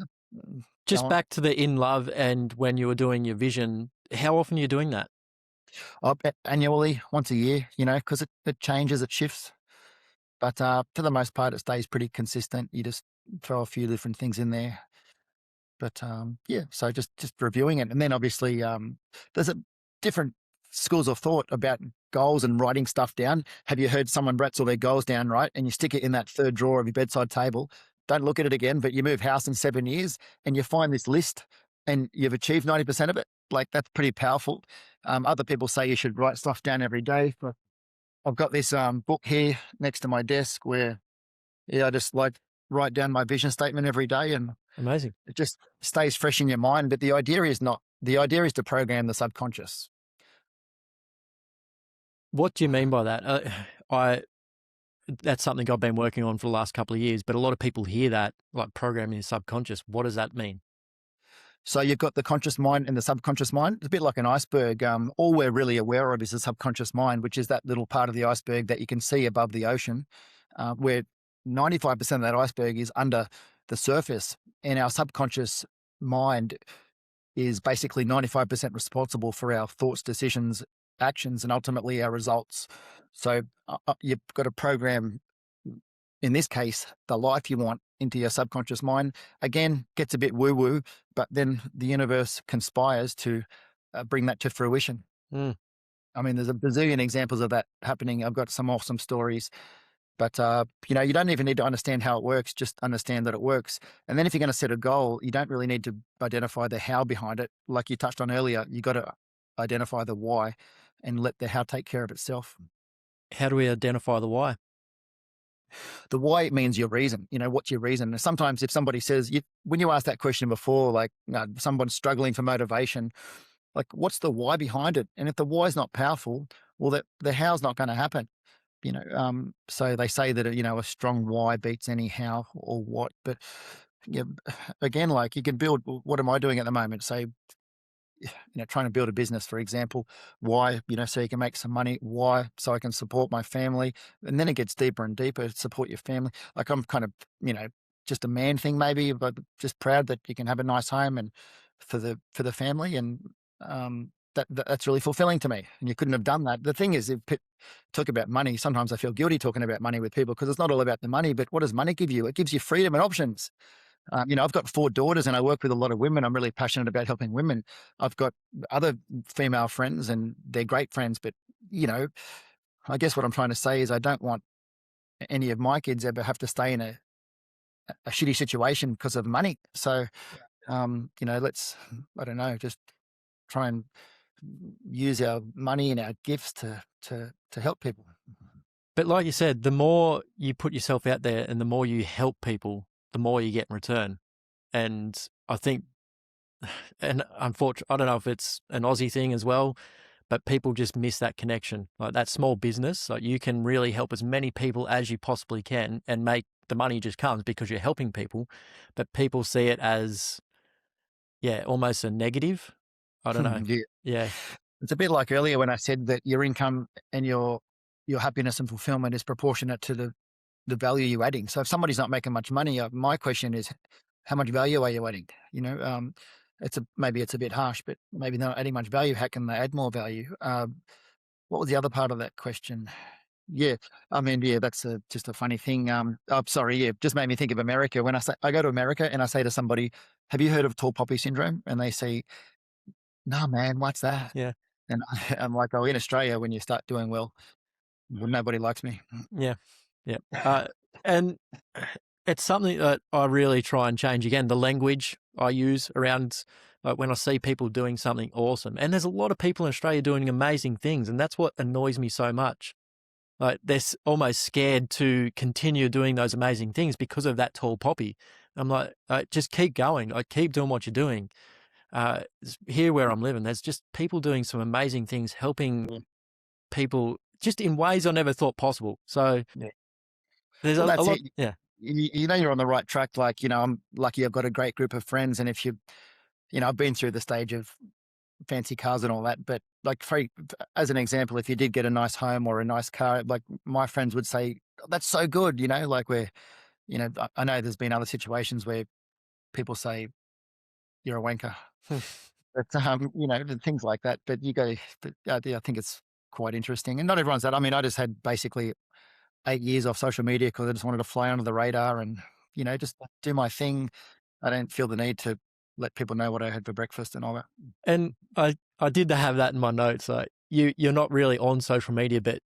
Just back to the in love and when you were doing your vision, how often are you doing that? Annually, once a year, because it changes, it shifts. But for the most part, it stays pretty consistent. You just throw a few different things in there. But yeah, so just reviewing it, and then obviously there's a different schools of thought about goals and writing stuff down. Have you heard someone writes all their goals down, right? And you stick it in that third drawer of your bedside table. Don't look at it again, but you move house in 7 years, and you find this list, and you've achieved 90% of it. Like that's pretty powerful. Other people say you should write stuff down every day. But I've got this book here next to my desk where I just like write down my vision statement every day, and Amazing. it just stays fresh in your mind. But the idea is not, the idea is to program the subconscious. What do you mean by that? That's something I've been working on for the last couple of years, but a lot of people hear that, like programming the subconscious. What does that mean? So you've got the conscious mind and the subconscious mind. It's a bit like an iceberg. All we're really aware of is the subconscious mind, which is that little part of the iceberg that you can see above the ocean, where 95% of that iceberg is under the surface. And our subconscious mind is basically 95% responsible for our thoughts, decisions, actions, and ultimately our results. So you've got to program, in this case, the life you want into your subconscious mind. Again, gets a bit woo-woo, but then the universe conspires to bring that to fruition. Mm. I mean, there's a bazillion examples of that happening. I've got some awesome stories. But, you don't even need to understand how it works, just understand that it works. And then if you're going to set a goal, you don't really need to identify the how behind it. Like you touched on earlier, you got to identify the why and let the how take care of itself. How do we identify the why? The why means your reason. What's your reason? And sometimes if somebody says, when you asked that question before, like someone's struggling for motivation, like what's the why behind it? And if the why is not powerful, well, the how's not going to happen. So they say that, a strong why beats any how or what, but yeah, again, like you can build, what am I doing at the moment? Say, trying to build a business, for example. Why? So you can make some money. Why? So I can support my family. And then it gets deeper and deeper, support your family. Like I'm kind of, just a man thing maybe, but just proud that you can have a nice home and for the family. And that's really fulfilling to me. And you couldn't have done that. The thing is, if talk about money, sometimes I feel guilty talking about money with people because it's not all about the money, but what does money give you? It gives you freedom and options. I've got 4 daughters and I work with a lot of women. I'm really passionate about helping women. I've got other female friends and they're great friends, but I guess what I'm trying to say is I don't want any of my kids ever have to stay in a shitty situation because of money. So, let's, I don't know, just try and use our money and our gifts to help people. But like you said, the more you put yourself out there and the more you help people, the more you get in return. And I think, and unfortunately, I don't know if it's an Aussie thing as well, but people just miss that connection. Like that small business, like you can really help as many people as you possibly can and make the money just comes because you're helping people. But people see it as, almost a negative. I don't know. Yeah. It's a bit like earlier when I said that your income and your happiness and fulfillment is proportionate to the value you're adding. So if somebody's not making much money, my question is, how much value are you adding? Maybe it's a bit harsh, but maybe they're not adding much value. How can they add more value? What was the other part of that question? Yeah, I mean, that's just a funny thing. Sorry, just made me think of America. When I go to America and I say to somebody, "Have you heard of tall poppy syndrome?" And they say, "No, man, what's that?" Yeah. And I'm like, "Oh, in Australia, when you start doing well, nobody likes me." Yeah. Yeah. And it's something that I really try and change again, the language I use around like when I see people doing something awesome. And there's a lot of people in Australia doing amazing things. And that's what annoys me so much. Like they're almost scared to continue doing those amazing things because of that tall poppy. I'm like, just keep going. Like keep doing what you're doing. Here where I'm living, there's just people doing some amazing things, helping people just in ways I never thought possible. So Yeah. there's Well, a that's lot. it. Yeah. You're on the right track. Like, I'm lucky I've got a great group of friends. And if I've been through the stage of fancy cars and all that, but like as an example, if you did get a nice home or a nice car, like my friends would say, "Oh, that's so good." Like I know there's been other situations where people say, you're a wanker. But, things like that. But yeah, I think it's quite interesting. And not everyone's that. I mean, I just had basically 8 years off social media because I just wanted to fly under the radar and, just do my thing. I don't feel the need to let people know what I had for breakfast and all that. And I did have that in my notes. Like you're not really on social media, but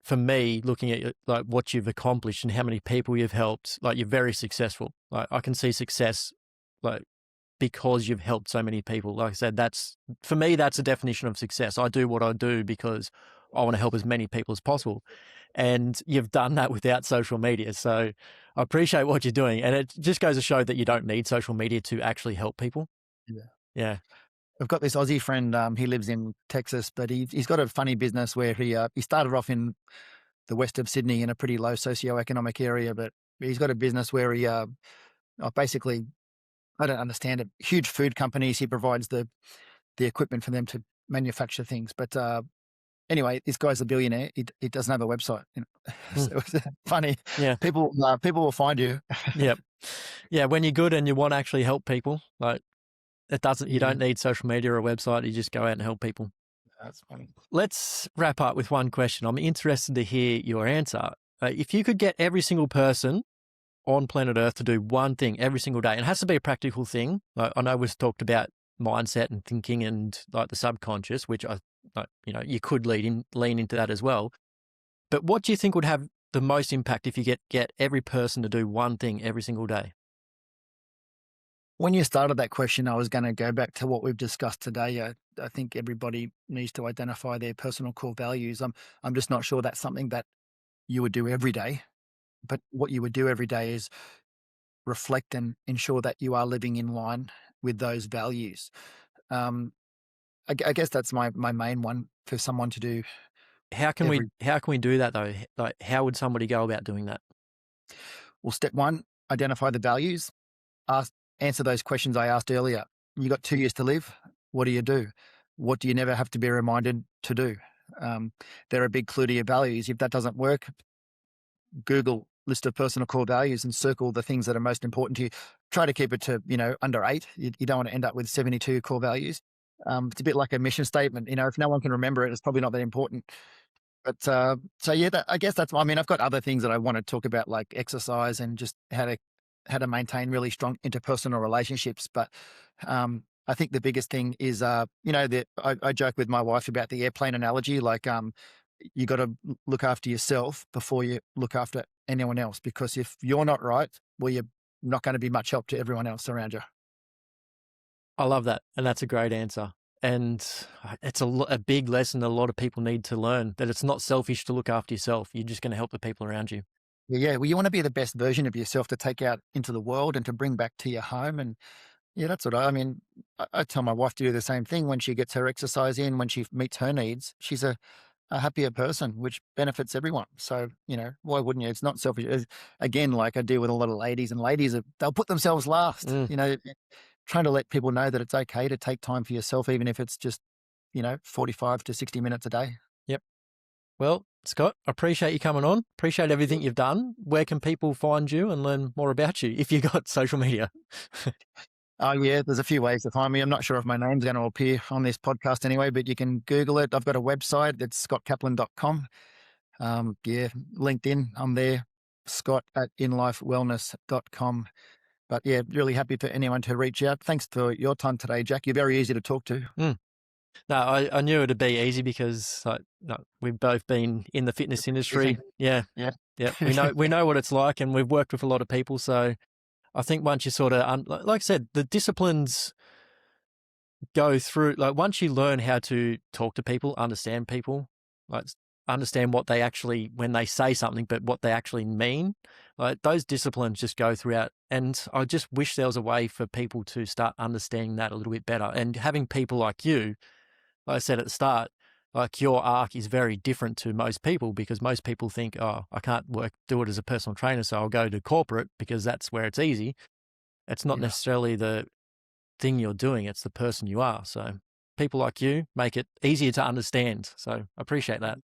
for me, looking at like what you've accomplished and how many people you've helped, like you're very successful. Like I can see success, like because you've helped so many people. Like I said, that's for me, that's a definition of success. I do what I do because I want to help as many people as possible. And you've done that without social media. So I appreciate what you're doing. And it just goes to show that you don't need social media to actually help people. Yeah. Yeah. I've got this Aussie friend. He lives in Texas, but he's got a funny business where he started off in the west of Sydney in a pretty low socioeconomic area, but he's got a business where he basically, I don't understand it, huge food companies. He provides the equipment for them to manufacture things. But anyway, this guy's a billionaire. He doesn't have a website. So it's funny. Yeah. People will find you. Yep. Yeah. When you're good and you want to actually help people, like you don't need social media or a website. You just go out and help people. That's funny. Let's wrap up with one question. I'm interested to hear your answer. If you could get every single person on planet Earth to do one thing every single day, and it has to be a practical thing. Like, I know we've talked about mindset and thinking and like the subconscious, which you could lean into that as well. But what do you think would have the most impact if you get every person to do one thing every single day? When you started that question, I was going to go back to what we've discussed today. I think everybody needs to identify their personal core values. I'm just not sure that's something that you would do every day. But what you would do every day is reflect and ensure that you are living in line with those values. I guess that's my main one for someone to do. How can we do that though? Like, how would somebody go about doing that? Well, step one, identify the values. Answer those questions I asked earlier. You got 2 years to live. What do you do? What do you never have to be reminded to do? They're a big clue to your values. If that doesn't work, Google list of personal core values and circle the things that are most important to you. Try to keep it to, under 8. You don't want to end up with 72 core values. It's a bit like a mission statement. If no one can remember it, it's probably not that important. But so yeah, I guess that's. I mean, I've got other things that I want to talk about, like exercise and just how to maintain really strong interpersonal relationships. But I think the biggest thing is, I joke with my wife about the airplane analogy. Like, you got to look after yourself before you look after anyone else, because if you're not right, well, you're not going to be much help to everyone else around you. I love that. And that's a great answer. And it's a big lesson that a lot of people need to learn, that it's not selfish to look after yourself. You're just going to help the people around you. Yeah. Well, you want to be the best version of yourself to take out into the world and to bring back to your home. And yeah, that's what I mean. I tell my wife to do the same thing when she gets her exercise in, when she meets her needs. She's a happier person, which benefits everyone. So, why wouldn't you? It's not selfish. Again, like I deal with a lot of ladies, and ladies, they'll put themselves last, trying to let people know that it's okay to take time for yourself, even if it's just, 45 to 60 minutes a day. Yep. Well, Scott, I appreciate you coming on. Appreciate everything you've done. Where can people find you and learn more about you if you got social media? Oh, yeah, there's a few ways to find me. I'm not sure if my name's going to appear on this podcast anyway, but you can Google it. I've got a website. It's scottcapelin.com. Yeah, LinkedIn, I'm there. Scott@inlifewellness.com. But yeah, really happy for anyone to reach out. Thanks for your time today, Jack. You're very easy to talk to. No, I knew it'd be easy because we've both been in the fitness industry. Yeah. We know what it's like, and we've worked with a lot of people. So I think once you sort of, like I said, the disciplines go through, like once you learn how to talk to people, understand people, like understand what they actually, when they say something, but what they actually mean, like those disciplines just go throughout. And I just wish there was a way for people to start understanding that a little bit better. And having people like you, like I said at the start, like your arc is very different to most people, because most people think, oh, I can't do it as a personal trainer, so I'll go to corporate because that's where it's easy. It's not necessarily the thing you're doing, it's the person you are. So people like you make it easier to understand. So I appreciate that.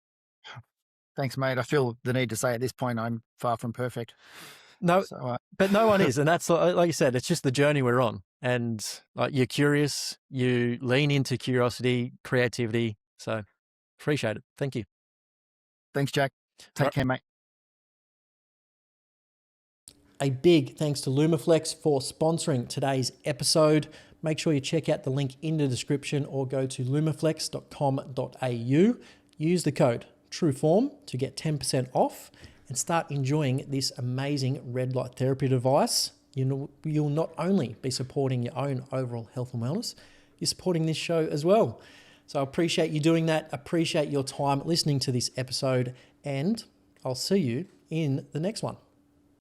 Thanks, mate. I feel the need to say at this point, I'm far from perfect. No, So, but no one is. And that's, like you said, it's just the journey we're on. And like, you're curious, you lean into curiosity, creativity. So appreciate it. Thank you. thanks, Jack. Take care, mate. A big thanks to Lumaflex for sponsoring today's episode. Make sure you check out the link in the description or go to lumaflex.com.au. Use the code TRUEFORM to get 10% off and start enjoying this amazing red light therapy device. You'll not only be supporting your own overall health and wellness, you're supporting this show as well. So I appreciate you doing that. Appreciate your time listening to this episode, and I'll see you in the next one.